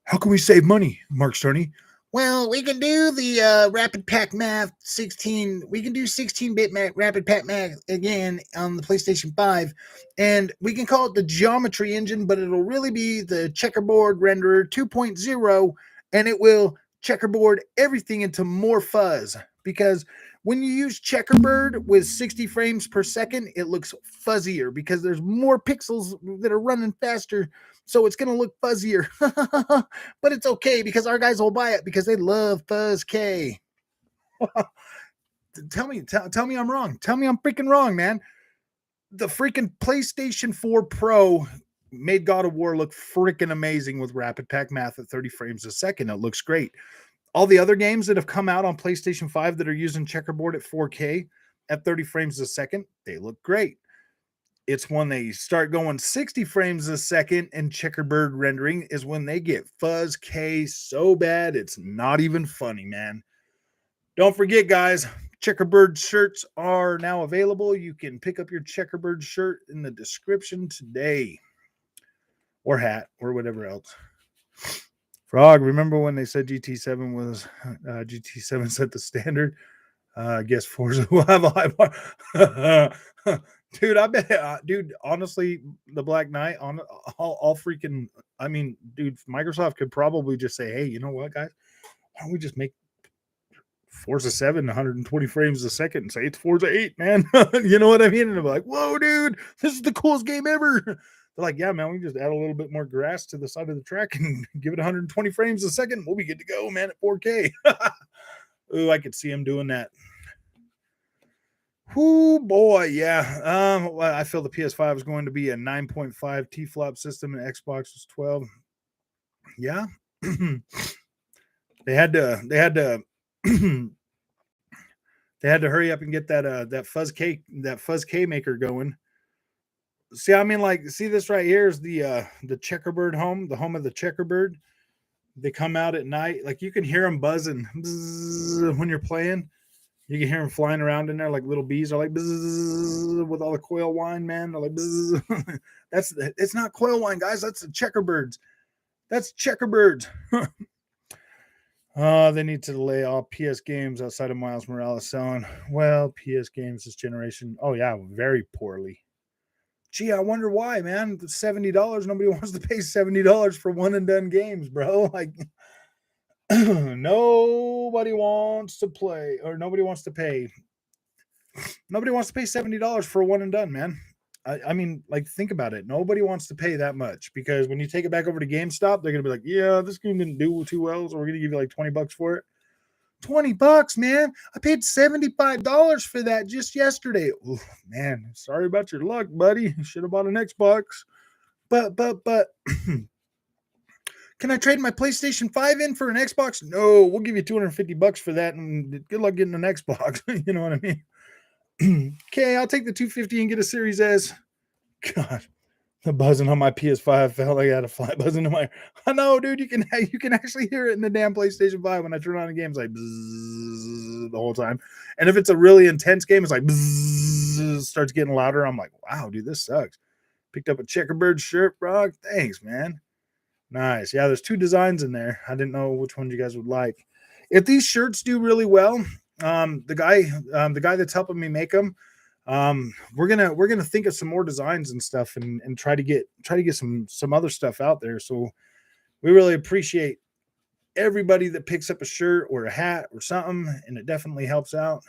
S1: How can we save money, Mark Stoney? Well, we can do the Rapid Pack Math 16. We can do 16-bit Rapid Pack Math again on the PlayStation 5. And we can call it the Geometry Engine, but it'll really be the Checkerboard Renderer 2.0, and it will checkerboard everything into more fuzz. Because when you use Checkerbird with 60 frames per second, it looks fuzzier because there's more pixels that are running faster. So it's going to look fuzzier. But it's okay because our guys will buy it because they love Fuzz K. Tell me I'm wrong. Tell me I'm freaking wrong, man. The freaking PlayStation 4 Pro made God of War look freaking amazing with Rapid Pack Math at 30 frames a second. It looks great. All the other games that have come out on PlayStation 5 that are using checkerboard at 4K at 30 frames a second, they look great. It's when they start going 60 frames a second and checkerboard rendering is when they get Fuzz K so bad it's not even funny, man. Don't forget, guys, checkerbird shirts are now available. You can pick up your checkerbird shirt in the description today, or hat, or whatever else. Frog, remember when they said GT7 was GT7 set the standard? I guess Forza will have a high bar. Dude, I bet, dude, honestly, the Black Knight on all freaking, I mean, dude, Microsoft could probably just say, hey, you know what, guys? Why don't we just make Forza 7 120 frames a second and say it's Forza 8, man? You know what I mean? And they're like, whoa, dude, this is the coolest game ever. They're like, yeah, man, we just add a little bit more grass to the side of the track and give it 120 frames a second. We'll be good to go, man, at 4K. Ooh, I could see him doing that. Oh boy, yeah. Well, I feel the PS5 is going to be a 9.5 T-flop system, and Xbox was 12. Yeah, they had to they had to hurry up and get that Fuzz K maker going. See, I mean, like, see this right here is the checkerbird home, the home of the checkerbird. They come out at night, like you can hear them buzzing when you're playing. You can hear them flying around in there like little bees are like bzzz, with all the coil wine, man. They're like bzzz. It's not coil wine, guys. That's the checkerbirds. That's checkerbirds. They need to delay all PS games outside of Miles Morales selling. Well, PS games this generation. Oh yeah, very poorly. Gee, I wonder why, man. $70. Nobody wants to pay $70 for one and done games, bro. Like nobody wants to play or nobody wants to pay. Nobody wants to pay $70 for a one and done, man. I mean, like, think about it. Nobody wants to pay that much because when you take it back over to GameStop, they're gonna be like, "Yeah, this game didn't do too well, so we're gonna give you like $20 for it." $20, man. I paid $75 for that just yesterday. Ooh, man, sorry about your luck, buddy. Should have bought an Xbox. But can I trade my PlayStation 5 in for an Xbox? No, we'll give you $250 for that, and good luck getting an Xbox. You know what I mean? Okay, I'll take the 250 and get a Series S. God, the buzzing on my PS5 felt like I had a fly buzzing in my. I know, dude. You can actually hear it in the damn PlayStation 5 when I turn on a game. It's like bzzz the whole time. And if it's a really intense game, it's like bzzz, starts getting louder. I'm like, wow, dude, this sucks. Picked up a checkerbird shirt, bro. Thanks, man. Nice. Yeah, there's two designs in there. I didn't know which one you guys would like. If these shirts do really well, the guy that's helping me make them, we're gonna think of some more designs and stuff and try to get some other stuff out there. So we really appreciate everybody that picks up a shirt or a hat or something, and it definitely helps out.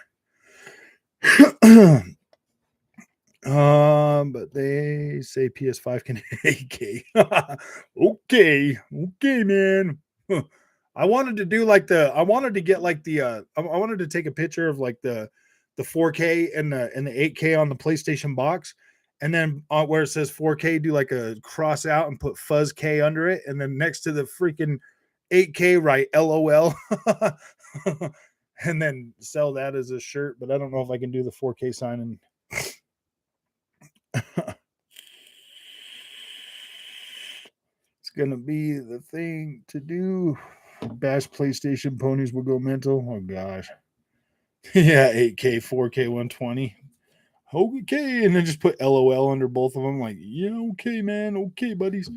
S1: But they say PS5 can 8K. Okay, man. I wanted to do like I wanted to get like I wanted to take a picture of like the 4K and the 8K on the PlayStation box, and then where it says 4K, do like a cross out and put Fuzz K under it, and then next to the freaking 8K, write LOL, and then sell that as a shirt. But I don't know if I can do the 4K sign and. It's gonna be the thing to do. Bash PlayStation ponies will go mental. Oh gosh. Yeah, 8K, 4K, 120. Okay, and then just put LOL under both of them. Like, yeah, okay, man. Okay, buddies.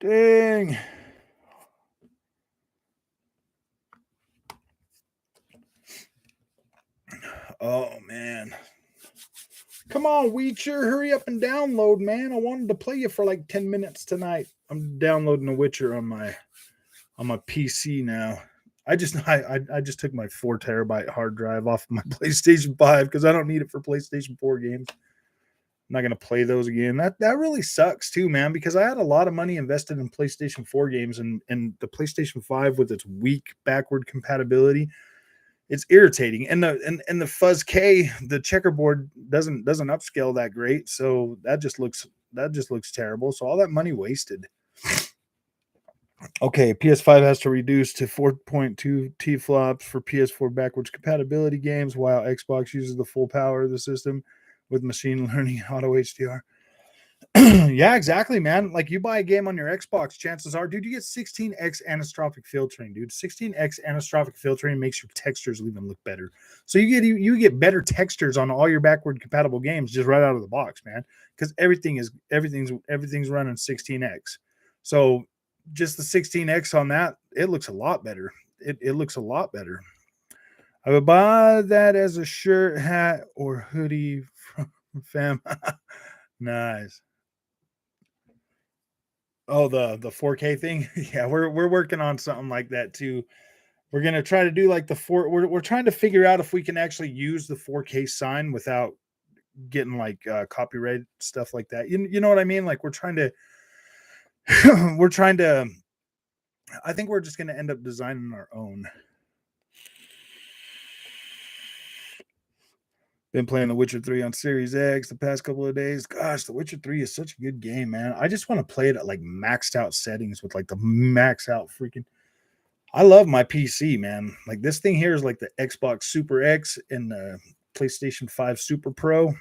S1: Dang. Oh man. Come on, Witcher, hurry up and download, man. I wanted to play you for like 10 minutes tonight. I'm downloading The Witcher on my PC now. I just took my 4 terabyte hard drive off of my PlayStation 5 because I don't need it for PlayStation 4 games. I'm not gonna play those again. That really sucks too, man, because I had a lot of money invested in PlayStation 4 games and the PlayStation 5 with its weak backward compatibility. It's irritating. And the Fuzz K, the checkerboard doesn't upscale that great. So that just looks terrible. So all that money wasted. Okay, PS5 has to reduce to 4.2 T-flops for PS4 backwards compatibility games, while Xbox uses the full power of the system with machine learning auto HDR. Yeah, exactly, man. Like you buy a game on your Xbox, chances are, dude, you get 16x anisotropic filtering, dude. 16x anisotropic filtering makes your textures even look better. So you get better textures on all your backward compatible games just right out of the box, man. Because everything's running 16x. So just the 16x on that, it looks a lot better. It looks a lot better. I would buy that as a shirt, hat, or hoodie from fam. Nice. Oh, the 4K thing? Yeah, we're working on something like that too. We're gonna try to do like we're trying to figure out if we can actually use the 4K sign without getting like copyright stuff like that. You know what I mean? Like we're trying to we're trying to I think we're just gonna end up designing our own. Been playing The Witcher 3 on Series X the past couple of days. Gosh, The Witcher 3 is such a good game, man. I just want to play it at like maxed out settings with like the max out freaking. I love my PC, man. Like this thing here is like the Xbox Super X and the PlayStation 5 Super Pro.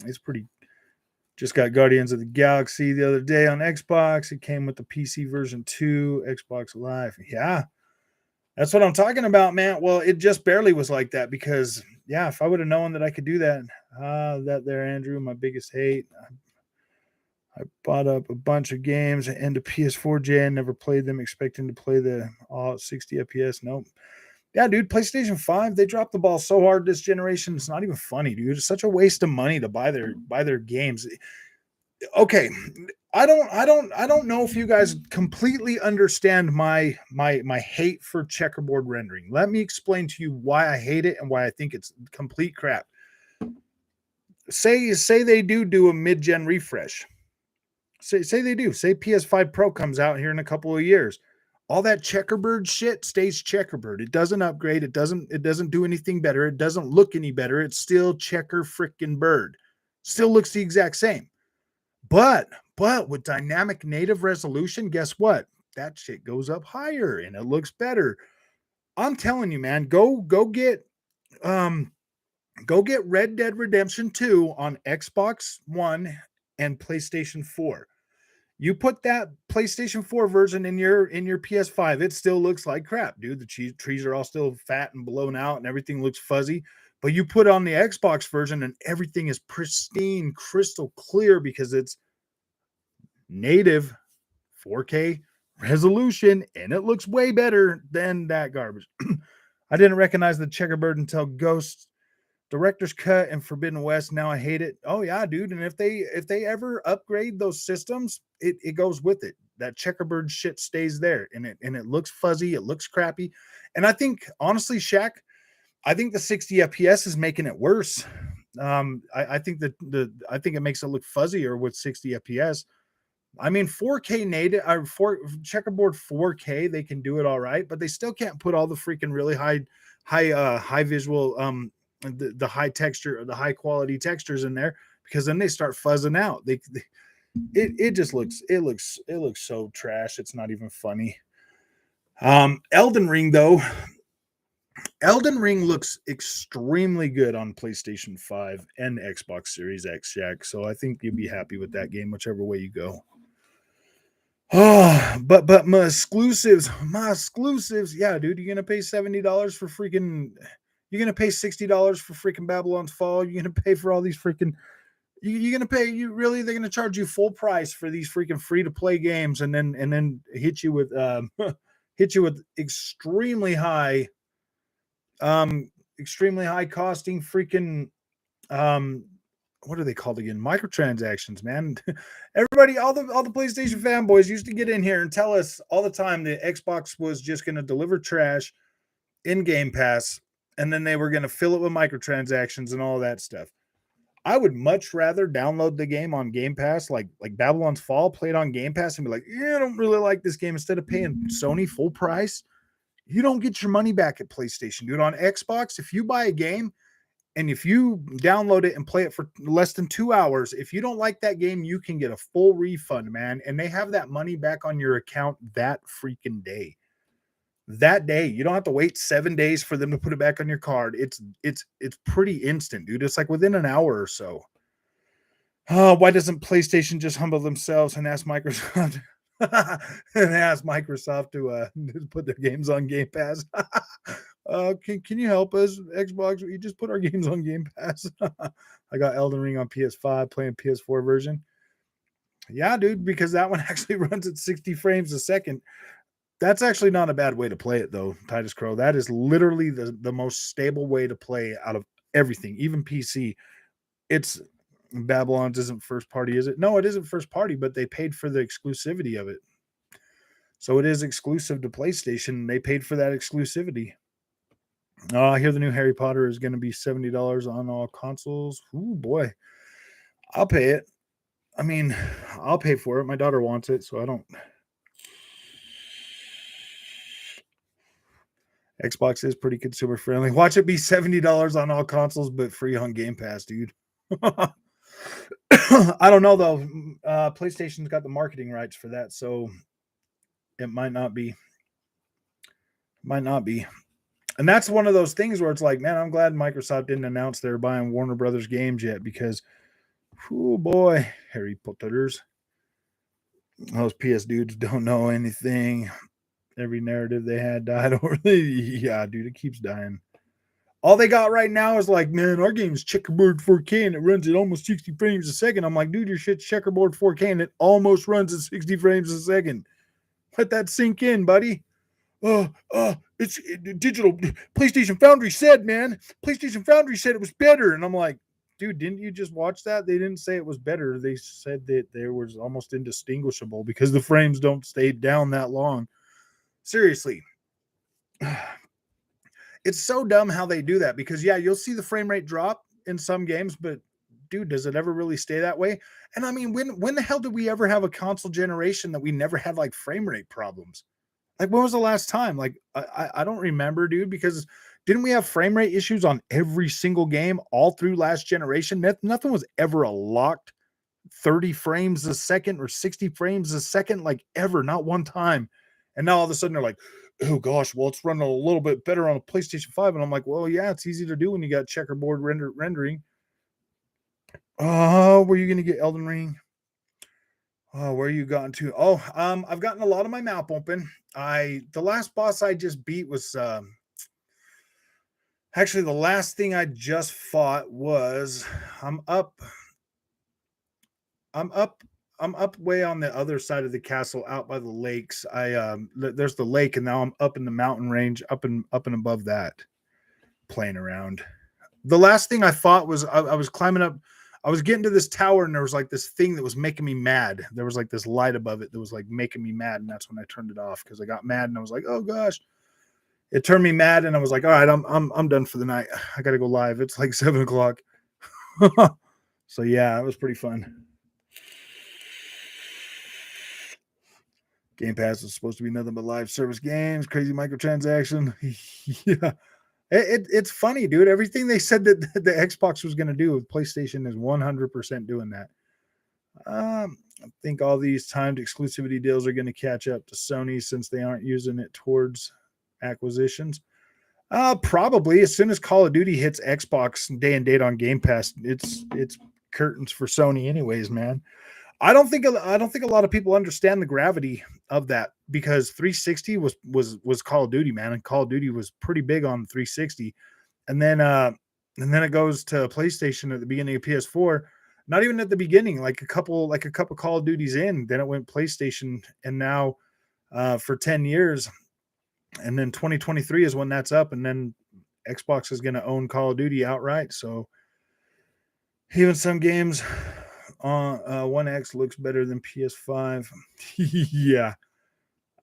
S1: It's pretty. Just got Guardians of the Galaxy the other day on Xbox. It came with the PC version 2, Xbox Live. Yeah, that's what I'm talking about, man. Well, it just barely was like that because, yeah, if I would have known that I could do that, that there, Andrew, my biggest hate. I bought up a bunch of games into PS4 Gen, never played them, expecting to play the all 60 FPS. Nope. Yeah, dude, PlayStation 5, they dropped the ball so hard this generation. It's not even funny, dude. It's such a waste of money to buy their games. Okay, I don't know if you guys completely understand my hate for checkerboard rendering. Let me explain to you why I hate it and why I think it's complete crap. Say they do a mid-gen refresh. Say they do. Say PS5 Pro comes out here in a couple of years. All that checkerboard shit stays checkerboard. It doesn't upgrade. It doesn't do anything better. It doesn't look any better. It's still checker freaking bird. Still looks the exact same. But with dynamic native resolution, guess what? That shit goes up higher and it looks better. I'm telling you, man, go get Red Dead Redemption 2 on Xbox One and PlayStation 4. You put that PlayStation 4 version in your PS5, it still looks like crap, dude. The trees are all still fat and blown out and everything looks fuzzy. But you put on the Xbox version and everything is pristine, crystal clear because it's native 4K resolution and it looks way better than that garbage. I didn't recognize the checkerboard until Ghost Director's Cut and Forbidden West. Now I hate it. Oh yeah, dude. And if they ever upgrade those systems, it goes with it. That checkerboard shit stays there and it looks fuzzy, it looks crappy. And I think honestly, Shaq, I think the 60 FPS is making it worse. I think I think it makes it look fuzzier with 60 FPS. I mean, 4K native or checkerboard 4K, they can do it all right, but they still can't put all the freaking really high visual the high texture, the high quality textures in there because then they start fuzzing out. It just looks so trash. It's not even funny. Elden Ring though, Elden Ring looks extremely good on PlayStation 5 and Xbox Series X, Jack. So I think you'd be happy with that game, whichever way you go. Oh, but my exclusives, yeah, dude. You're gonna pay $70 for freaking. You're gonna pay $60 for freaking Babylon's Fall. You're gonna pay for all these freaking. You're gonna pay. You really? They're gonna charge you full price for these freaking free to play games, and then hit you with hit you with extremely high costing freaking um what are they called again? Microtransactions, man. Everybody, all the PlayStation fanboys used to get in here and tell us all the time that Xbox was just going to deliver trash in Game Pass, and then they were going to fill it with microtransactions and all that stuff. I would much rather download the game on Game Pass, like Babylon's Fall, play it on Game Pass, and be like, yeah, I don't really like this game. Instead of paying Sony full price, you don't get your money back at PlayStation, dude. On Xbox, if you buy a game and if you download it and play it for less than 2 hours, if you don't like that game, you can get a full refund, man. And they have that money back on your account that freaking day. That day, you don't have to wait 7 days for them to put it back on your card. It's pretty instant, dude. It's like within an hour or so. Oh, why doesn't PlayStation just humble themselves and ask Microsoft to put their games on Game Pass? Can you help us, Xbox? You just put our games on Game Pass. I got Elden Ring on PS5, playing PS4 version. Yeah, dude, because that one actually runs at 60 frames a second. That's actually not a bad way to play it, though, Titus Crow. That is literally the most stable way to play out of everything, even PC. It's Babylon's isn't first party, is it? No, it isn't first party, but they paid for the exclusivity of it. So it is exclusive to PlayStation. They paid for that exclusivity. I hear the new Harry Potter is going to be $70 on all consoles. Ooh, boy. I'll pay it. I mean, I'll pay for it. My daughter wants it, so I don't. Xbox is pretty consumer friendly. Watch it be $70 on all consoles, but free on Game Pass, dude. I don't know, though. PlayStation's got the marketing rights for that, so it might not be. Might not be. And that's one of those things where it's like, man, I'm glad Microsoft didn't announce they're buying Warner Brothers games yet because, oh boy, Harry Potter's. Those PS dudes don't know anything. Every narrative they had died over. Yeah, dude, it keeps dying. All they got right now is like, man, our game's checkerboard 4K and it runs at almost 60 frames a second. I'm like, dude, your shit's checkerboard 4K and it almost runs at 60 frames a second. Let that sink in, buddy. It's digital. PlayStation Foundry said, man, PlayStation Foundry said it was better. And I'm like, dude, didn't you just watch that? They didn't say it was better. They said that there was almost indistinguishable because the frames don't stay down that long. Seriously. It's so dumb how they do that because, yeah, you'll see the frame rate drop in some games, but dude, does it ever really stay that way? And I mean, when the hell did we ever have a console generation that we never had like frame rate problems? Like, when was the last time? Like, I don't remember, dude, because didn't we have frame rate issues on every single game all through last generation? Nothing was ever a locked 30 frames a second or 60 frames a second, like ever, not one time. And now all of a sudden they're like, oh gosh, well, it's running a little bit better on a PlayStation 5. And I'm like, well, yeah, it's easy to do when you got checkerboard rendering. Oh, were you going to get Elden Ring? Oh, where you gotten to? Oh, I've gotten a lot of my map open. The last boss I just beat was actually the last thing I just fought was I'm up I'm up I'm up way on the other side of the castle out by the lakes. There's the lake and now I'm up in the mountain range up and above that playing around. The last thing I fought was I was climbing up. I was getting to this tower and there was like this thing that was making me mad. There was like this light above it that was like making me mad, and that's when I turned it off because I got mad and I was like, oh gosh. It turned me mad and I was like, all right, I'm done for the night. I gotta go live. It's like 7 o'clock. So yeah, it was pretty fun. Game Pass is supposed to be nothing but live service games, crazy microtransaction. Yeah. It's funny, dude. Everything they said that the Xbox was going to do with PlayStation is 100% doing that. I think all these timed exclusivity deals are going to catch up to Sony since they aren't using it towards acquisitions. Probably as soon as Call of Duty hits Xbox day and date on Game Pass, it's curtains for Sony, anyways, man. I don't think a lot of people understand the gravity of that because 360 was Call of Duty, man, and Call of Duty was pretty big on 360, and then it goes to PlayStation at the beginning of PS4. Not even at the beginning, like a couple Call of Duties in, then it went PlayStation, and now for 10 years, and then 2023 is when that's up, and then Xbox is going to own Call of Duty outright. So even some games on One X looks better than PS5. Yeah,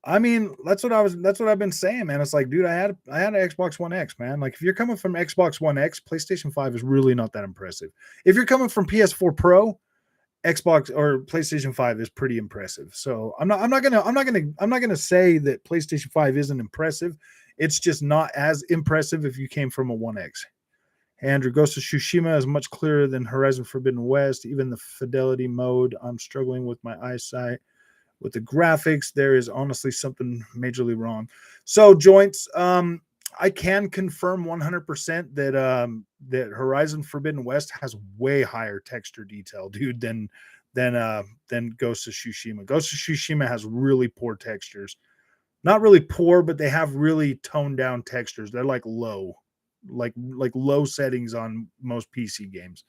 S1: I mean that's what I've been saying, man. It's like, dude, I had an Xbox One X, man. Like if you're coming from Xbox One X, PlayStation 5 is really not that impressive. If you're coming from PS4 Pro, Xbox or PlayStation 5 is pretty impressive. So I'm not gonna say that PlayStation 5 isn't impressive. It's just not as impressive if you came from a One X. Andrew, Ghost of Tsushima is much clearer than Horizon Forbidden West. Even the fidelity mode, I'm struggling with my eyesight. With the graphics, there is honestly something majorly wrong. So joints, I can confirm 100% that Horizon Forbidden West has way higher texture detail, dude, than Ghost of Tsushima. Ghost of Tsushima has really poor textures. Not really poor, but they have really toned down textures. They're like low, like low settings on most PC games.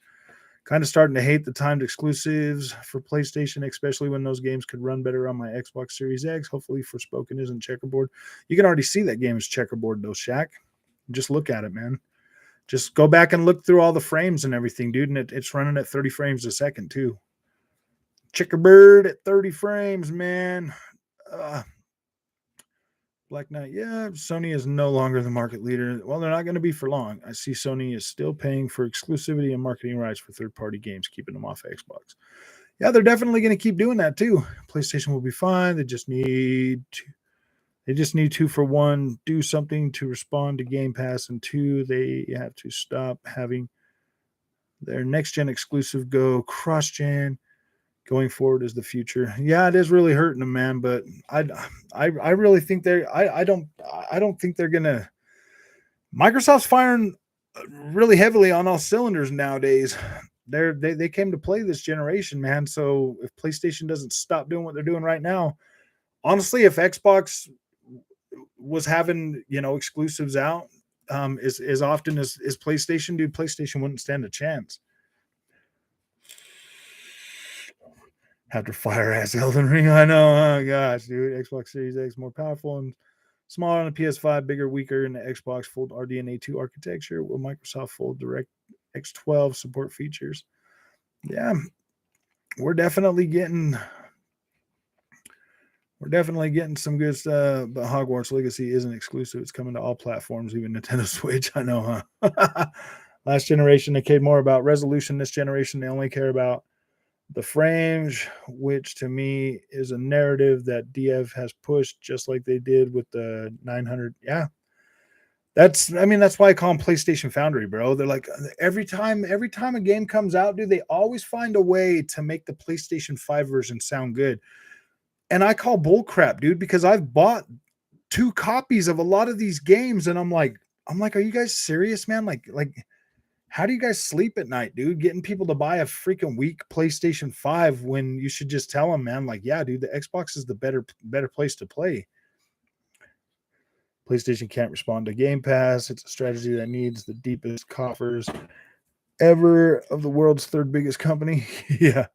S1: Kind of starting to hate the timed exclusives for PlayStation, especially when those games could run better on my Xbox Series X. Hopefully, Forspoken isn't checkerboard. You can already see that game is checkerboard, though, Shaq. Just look at it, man. Just go back and look through all the frames and everything, dude, and it's running at 30 frames a second, too. Checkerbird at 30 frames, man. Black Knight, yeah, Sony is no longer the market leader. Well, they're not going to be for long. I see Sony is still paying for exclusivity and marketing rights for third-party games, keeping them off Xbox. Yeah, they're definitely going to keep doing that too. PlayStation will be fine. They just need to, for one, do something to respond to Game Pass, and two, they have to stop having their next-gen exclusive go cross-gen. Going forward is the future. Yeah, it is really hurting them, man. But I really think I don't think they're gonna. Microsoft's firing really heavily on all cylinders nowadays. They came to play this generation, man. So if PlayStation doesn't stop doing what they're doing right now, honestly, if Xbox was having exclusives out as often as PlayStation, dude, PlayStation wouldn't stand a chance. After fire ass Elden Ring, I know. Oh gosh, dude. Xbox Series X more powerful and smaller on the PS5, bigger, weaker in the Xbox Fold RDNA 2 architecture. Will Microsoft Fold Direct X12 support features? Yeah, we're definitely getting some good stuff. But Hogwarts Legacy isn't exclusive. It's coming to all platforms, even Nintendo Switch. I know, huh? Last generation, they cared more about resolution. This generation, they only care about the frames, which to me is a narrative that DF has pushed, just like they did with the 900. Yeah, that's why I call them PlayStation Foundry, bro. They're like every time a game comes out, dude, they always find a way to make the PlayStation 5 version sound good. And I call bullcrap, dude, because I've bought 2 copies of a lot of these games, and I'm like, are you guys serious, man? Like how do you guys sleep at night, dude? Getting people to buy a freaking weak PlayStation 5 when you should just tell them, man, like, yeah, dude, the Xbox is the better place to play. PlayStation can't respond to Game Pass. It's a strategy that needs the deepest coffers ever of the world's third biggest company. Yeah.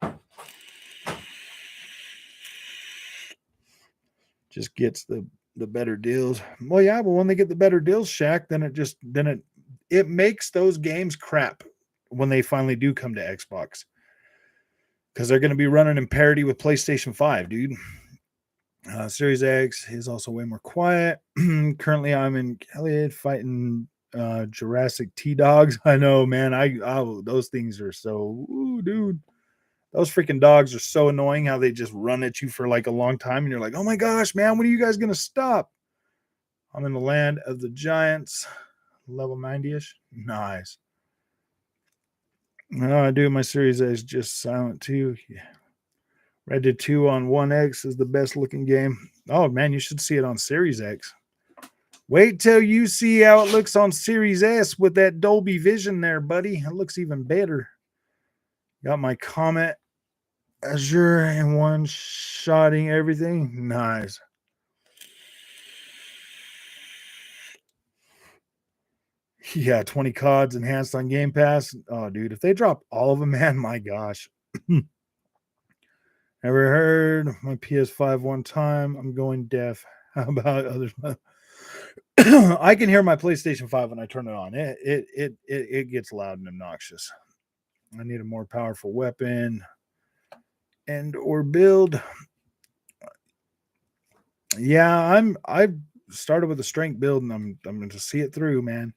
S1: Just gets the better deals. Well, yeah, but when they get the better deals, Shaq, then it makes those games crap when they finally do come to Xbox, because they're going to be running in parity with PlayStation 5, dude. Series X is also way more quiet. Currently, I'm in Gilead fighting Jurassic T-Dogs. I know, man. Those things are so, dude. Those freaking dogs are so annoying how they just run at you for like a long time. And you're like, oh my gosh, man, when are you guys going to stop? I'm in the land of the giants. Level 90-ish. Nice. No, I do. My Series X just silent too. Yeah. Red Dead 2 on 1X is the best looking game. Oh man, you should see it on Series X. Wait till you see how it looks on Series S with that Dolby Vision there, buddy. It looks even better. Got my Comet Azure and one-shotting everything. Nice. Yeah, 20 CODs enhanced on Game Pass. Oh, dude, if they drop all of them, man, my gosh. Ever heard my PS5 one time? I'm going deaf. How about others? I can hear my PlayStation 5 when I turn it on. It gets loud and obnoxious. I need a more powerful weapon and or build. Yeah, I started with a strength build and I'm going to see it through, man.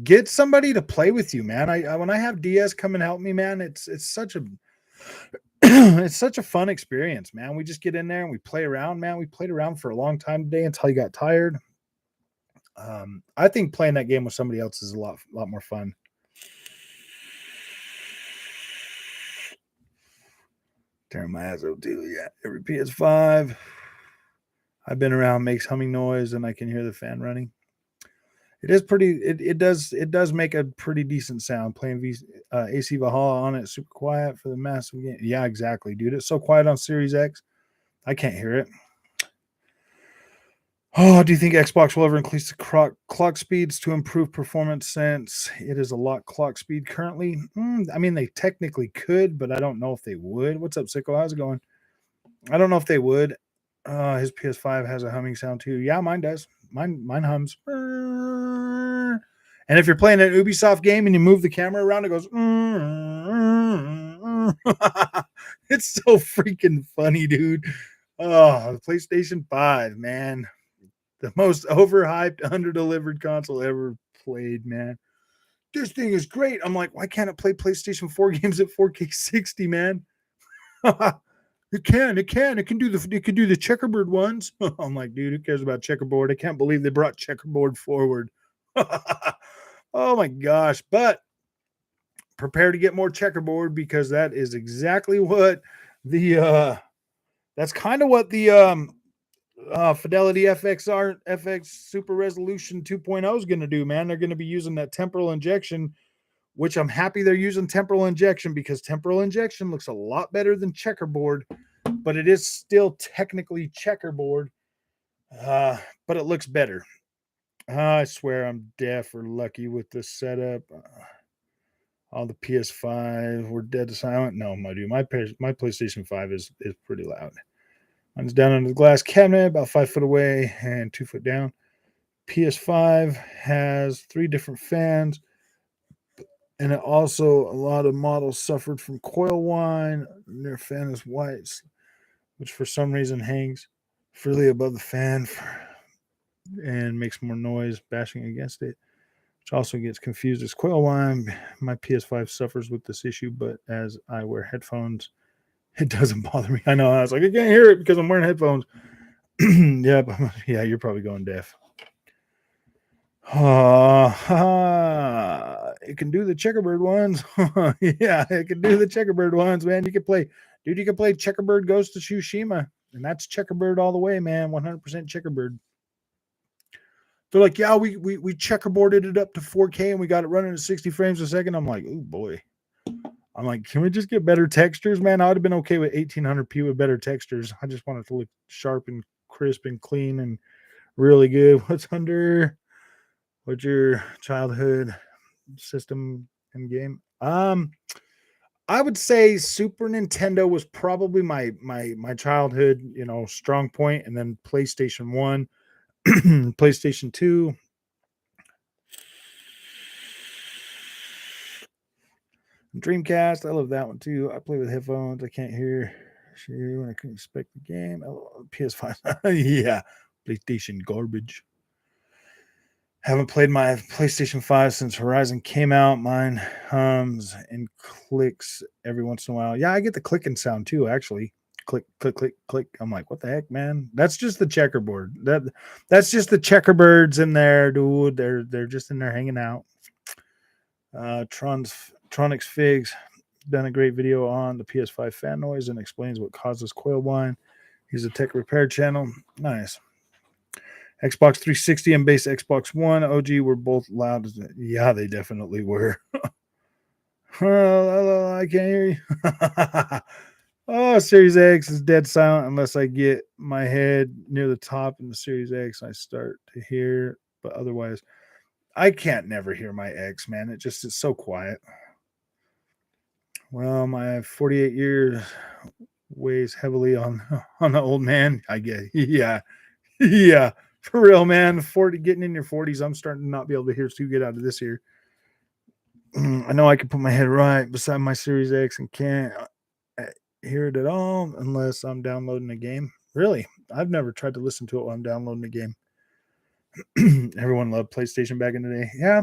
S1: Get somebody to play with you, man. I when I have DS come and help me, man, it's such a it's such a fun experience, man. We just get in there and we play around, man. We played around for a long time today until you got tired. I think playing that game with somebody else is a lot more fun. Tearing my ass out too. Yeah, every PS5 I've been around makes humming noise, and I can hear the fan running. It is pretty. It does make a pretty decent sound. Playing AC Valhalla on it, super quiet for the massive game. Yeah, exactly, dude. It's so quiet on Series X, I can't hear it. Oh, do you think Xbox will ever increase the clock speeds to improve performance since it is a lot clock speed currently? I mean, they technically could, but I don't know if they would. What's up, Sicko? How's it going? I don't know if they would. His PS5 has a humming sound too. Yeah, mine does. Mine hums. And if you're playing an Ubisoft game and you move the camera around, it goes. It's so freaking funny, dude. Oh, the PlayStation 5, man. The most overhyped, underdelivered console ever played, man. This thing is great. I'm like, why can't it play PlayStation 4 games at 4K 60, man? It can do the checkerboard ones. I'm like, dude, who cares about checkerboard? I can't believe they brought checkerboard forward. Oh my gosh. But prepare to get more checkerboard, because that is exactly what that's kind of what the Fidelity FX Super Resolution 2.0 is going to do, man. They're going to be using that temporal injection, which I'm happy they're using temporal injection, because temporal injection looks a lot better than checkerboard, but it is still technically checkerboard, but it looks better. I swear I'm deaf or lucky with this setup. All the PS5 were dead silent. No, my dude, my PlayStation 5 is pretty loud. Mine's down under the glass cabinet, about 5 foot away and 2 foot down. PS5 has 3 different fans, and it also, a lot of models suffered from coil whine. Their fan is white, which for some reason hangs freely above the fan and makes more noise bashing against it, which also gets confused as coil whine. My PS5 suffers with this issue, but as I wear headphones, it doesn't bother me. I know. I was like, I can't hear it because I'm wearing headphones. Yeah, you're probably going deaf. It can do the checkerboard ones. Yeah, it can do the checkerboard ones, man. You can play Checkerbird Ghost of Tsushima, and that's checkerboard all the way, man. 100% checkerboard. They're like, yeah, we checkerboarded it up to 4K and we got it running at 60 frames a second. I'm like, oh boy. I'm like, can we just get better textures, man? I would have been okay with 1800p with better textures. I just want it to look sharp and crisp and clean and really good. What's your childhood system and game? I would say Super Nintendo was probably my childhood, strong point, and then PlayStation 1, PlayStation 2. Dreamcast, I love that one too. I play with headphones. I can't hear when I can expect the game. PS5. Yeah. PlayStation garbage. Haven't played my PlayStation 5 since Horizon came out. Mine hums and clicks every once in a while. Yeah, I get the clicking sound too, actually. Click, click, click, click. I'm like, what the heck, man? That's just the checkerboard. That's just the checkerbirds in there, dude. They're just in there hanging out. Tronics Figs done a great video on the PS5 fan noise and explains what causes coil whine. He's a tech repair channel. Nice. Xbox 360 and base Xbox One OG were both loud. Yeah, they definitely were. I can't hear you. Oh, Series X is dead silent unless I get my head near the top in the Series X. I start to hear, but otherwise, I can't never hear my X, man. It just is so quiet. Well, my 48 years weighs heavily on the old man. I get, yeah, yeah, for real, man. 40, getting in your 40s, I'm starting to not be able to hear too good out of this here. I know I can put my head right beside my Series X and can't hear it at all unless I'm downloading a game. Really, I've never tried to listen to it while I'm downloading a game. Everyone loved PlayStation back in the day. Yeah,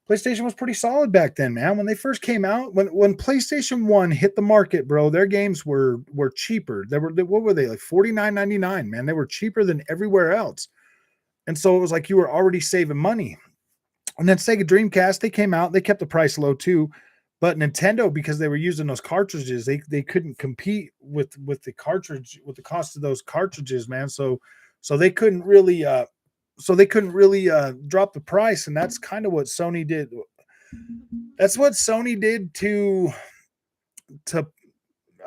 S1: PlayStation was pretty solid back then, man. When they first came out, when PlayStation 1 hit the market, bro, their games were cheaper. What were they, like $49.99, man? They were cheaper than everywhere else. And so it was like you were already saving money. And then Sega Dreamcast, they came out, they kept the price low too. But Nintendo, because they were using those cartridges, they couldn't compete with the cartridge, with the cost of those cartridges, man. So they couldn't really drop the price, and that's kind of what Sony did. That's what Sony did to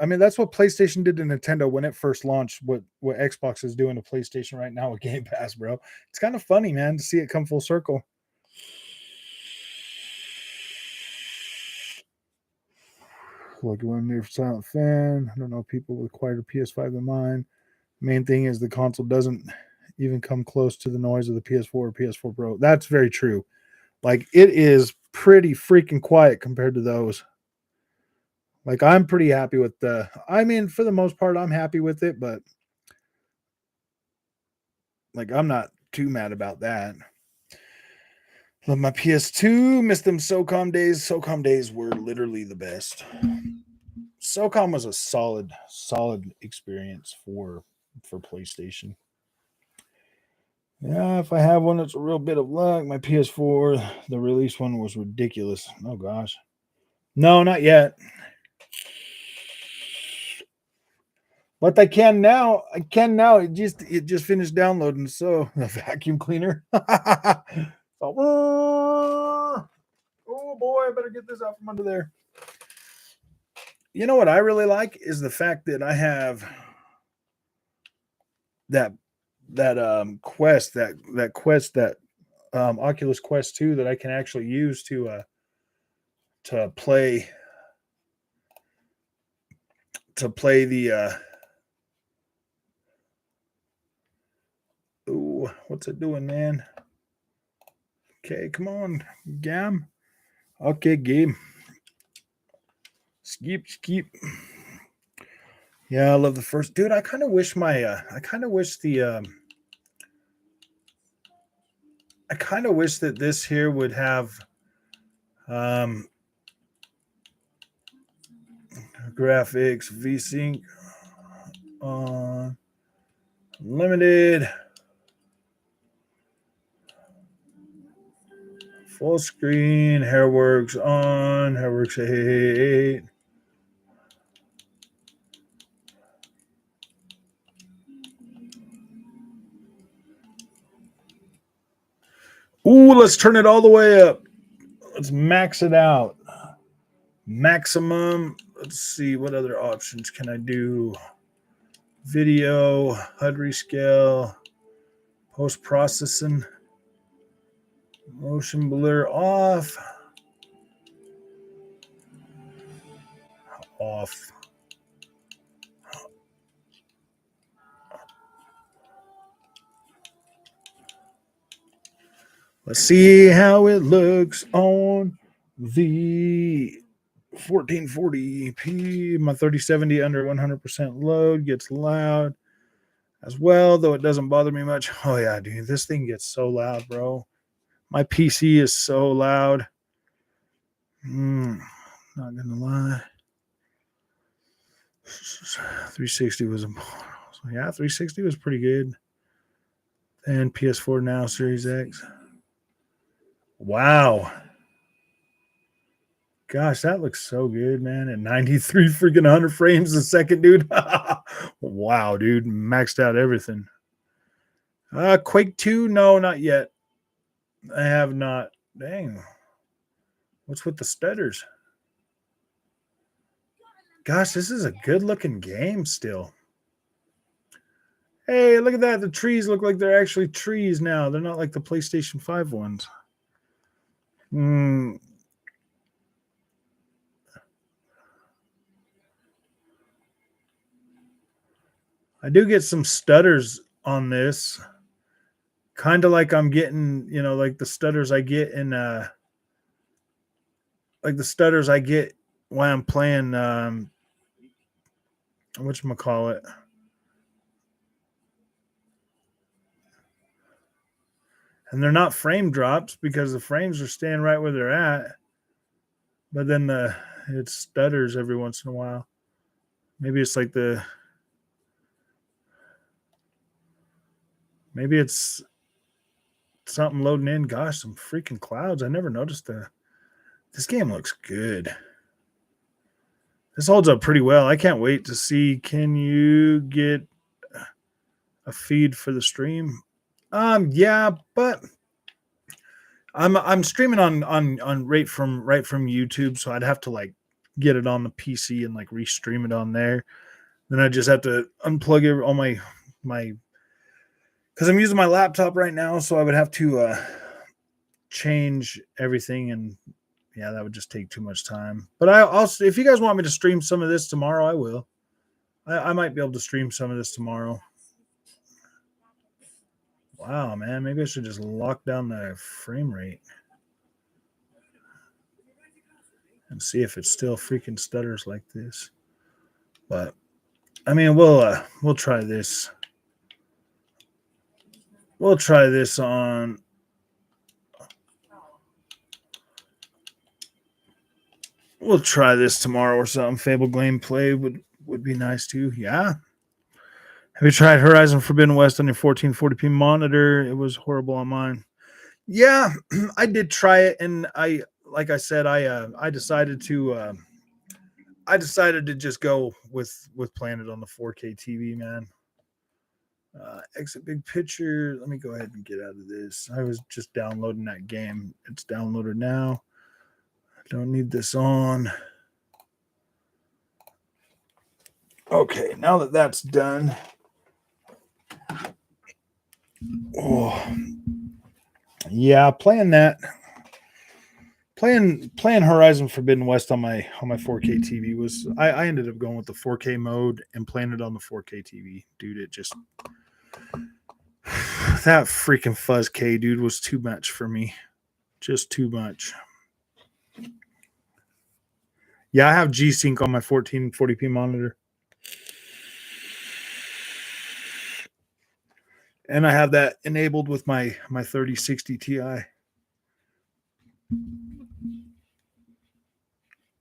S1: I mean, that's what PlayStation did to Nintendo when it first launched. What Xbox is doing to PlayStation right now with Game Pass, bro. It's kind of funny, man, to see it come full circle. Like one near silent fan. I don't know people with quieter PS5 than mine. Main thing is the console doesn't even come close to the noise of the PS4 or PS4 Pro. That's very true. Like it is pretty freaking quiet compared to those. Like I'm pretty happy with I mean, for the most part, I'm happy with it, but like I'm not too mad about that. Love my PS2, miss them SOCOM days. SOCOM days were literally the best. SOCOM was a solid experience for PlayStation. Yeah, if I have one, it's a real bit of luck. My PS4, the release one was ridiculous. Oh gosh. No, not yet. But I can now. I can now. It just finished downloading. So the vacuum cleaner. Oh boy, I better get this out from under there. You know what I really like is the fact that I have that Quest, that Oculus Quest 2 that I can actually use to play the ooh, what's it doing, man? Okay, come on, Gam. Okay, game. Skip. Yeah, I love the first dude. I kind of wish that this here would have graphics VSync on limited full screen, Hairworks on, Hairworks 8. Ooh, let's turn it all the way up. Let's max it out. Maximum. Let's see, what other options can I do? Video, HUD rescale, post processing, motion blur off. Let's see how it looks on the 1440p. My 3070 under 100% load gets loud as well, though it doesn't bother me much. Oh yeah, dude, this thing gets so loud, bro. My PC is so loud. Not gonna lie. 360 was yeah, 360 was pretty good. And PS4 now, Series X. Wow. Gosh, that looks so good, man. At 93 freaking 100 frames a second, dude. Wow, dude. Maxed out everything. Quake 2? No, not yet. I have not. Dang. What's with the stutters? Gosh, this is a good looking game still. Hey, look at that. The trees look like they're actually trees now. They're not like the PlayStation 5 ones. I do get some stutters on this. Kind of like I'm getting, like the stutters I get in like the stutters I get when I'm playing whatchamacallit. And they're not frame drops because the frames are staying right where they're at. But then it stutters every once in a while. Maybe it's like maybe it's something loading in. Gosh, some freaking clouds. I never noticed that. This game looks good. This holds up pretty well. I can't wait to see. Can you get a feed for the stream? Yeah, but I'm streaming on right from YouTube, so I'd have to like get it on the PC and like restream it on there. Then I just have to unplug all my because I'm using my laptop right now, so I would have to change everything, and yeah, that would just take too much time. But I'll if you guys want me to stream some of this tomorrow, I will. I might be able to stream some of this tomorrow. Wow, man, maybe I should just lock down the frame rate and see if it still freaking stutters like this. But I mean, we'll try this. We'll try this on. We'll try this tomorrow or something. Fable gameplay would be nice too. Yeah. Have you tried Horizon Forbidden West on your 1440p monitor? It was horrible on mine. Yeah, I did try it, and like I said, I decided to just go with playing it on the 4K TV, man. Exit big picture. Let me go ahead and get out of this. I was just downloading that game. It's downloaded now. I don't need this on. Okay, now that that's done. Oh, yeah, playing Horizon Forbidden West on my 4K TV was I ended up going with the 4K mode and playing it on the 4K TV. Dude, it just that freaking fuzz K, dude, was too much for me. Just too much. Yeah, I have G-Sync on my 1440p monitor. And I have that enabled with my 3060 Ti.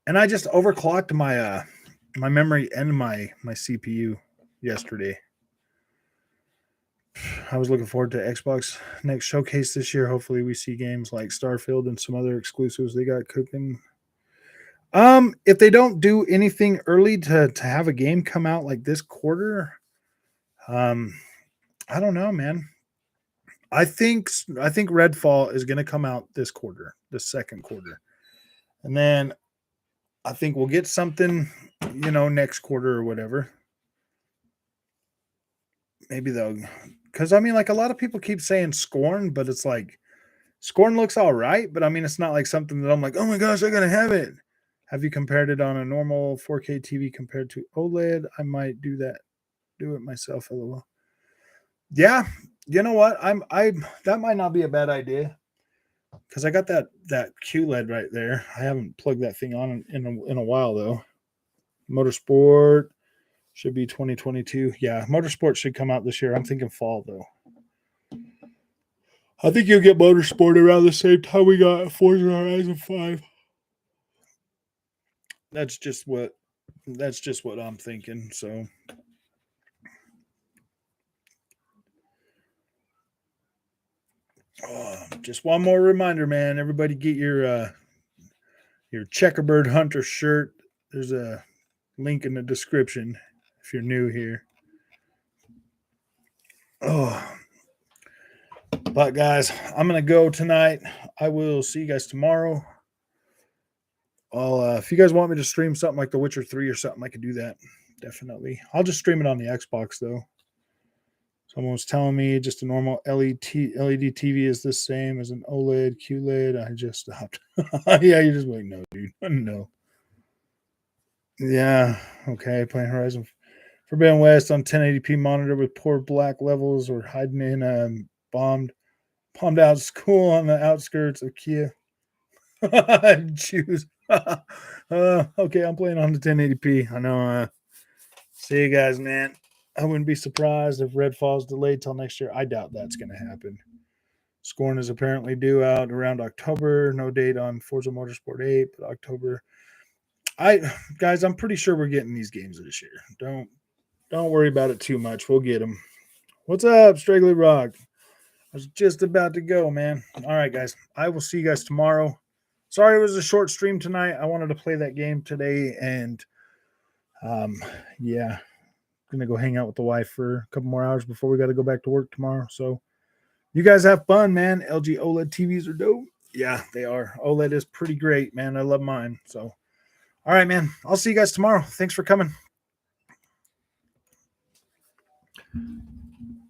S1: And I just overclocked my my memory and my CPU yesterday. I was looking forward to Xbox next showcase this year. Hopefully we see games like Starfield and some other exclusives they got cooking. If they don't do anything early to have a game come out like this quarter, I don't know, man. I think Redfall is going to come out this quarter, the second quarter. And then I think we'll get something, next quarter or whatever. Maybe they'll, because I mean, like a lot of people keep saying Scorn, but it's like Scorn looks all right, but I mean, it's not like something that I'm like, oh my gosh, I gotta have it. Have you compared it on a normal 4K TV compared to OLED? I might do it myself. LOL. Yeah, you know what? I that might not be a bad idea because I got that QLED right there. I haven't plugged that thing on in a while though. Motorsport should be 2022. Yeah, Motorsport should come out this year. I'm thinking fall though. I think you'll get Motorsport around the same time we got Forza Horizon 5. That's just what I'm thinking. So just one more reminder, man. Everybody get your checkerboard hunter shirt. There's a link in the description if you're new here. Oh, But guys, I'm gonna go tonight. I will see you guys tomorrow. I'll if you guys want me to stream something like The Witcher 3 or something, I could do that. Definitely. I'll just stream it on the Xbox though. Someone was telling me just a normal LED TV is the same as an OLED QLED. I just stopped. Yeah, you're just like, no, dude. No. Yeah. Okay. Playing Horizon Forbidden West on 1080p monitor with poor black levels or hiding in bombed out school on the outskirts of Kiev. Choose. Okay, I'm playing on the 1080p. I know. See you guys, man. I wouldn't be surprised if Redfall's delayed till next year. I doubt that's going to happen. Scorn is apparently due out around October. No date on Forza Motorsport 8, but October. Guys, I'm pretty sure we're getting these games this year. Don't worry about it too much. We'll get them. What's up, Straggly Rock? I was just about to go, man. All right, guys. I will see you guys tomorrow. Sorry it was a short stream tonight. I wanted to play that game today, and yeah, gonna go hang out with the wife for a couple more hours before we got to go back to work tomorrow. So you guys have fun, man. LG OLED TVs are dope. Yeah, they are. OLED is pretty great, man. I love mine. So all right, man. I'll see you guys tomorrow. Thanks for coming.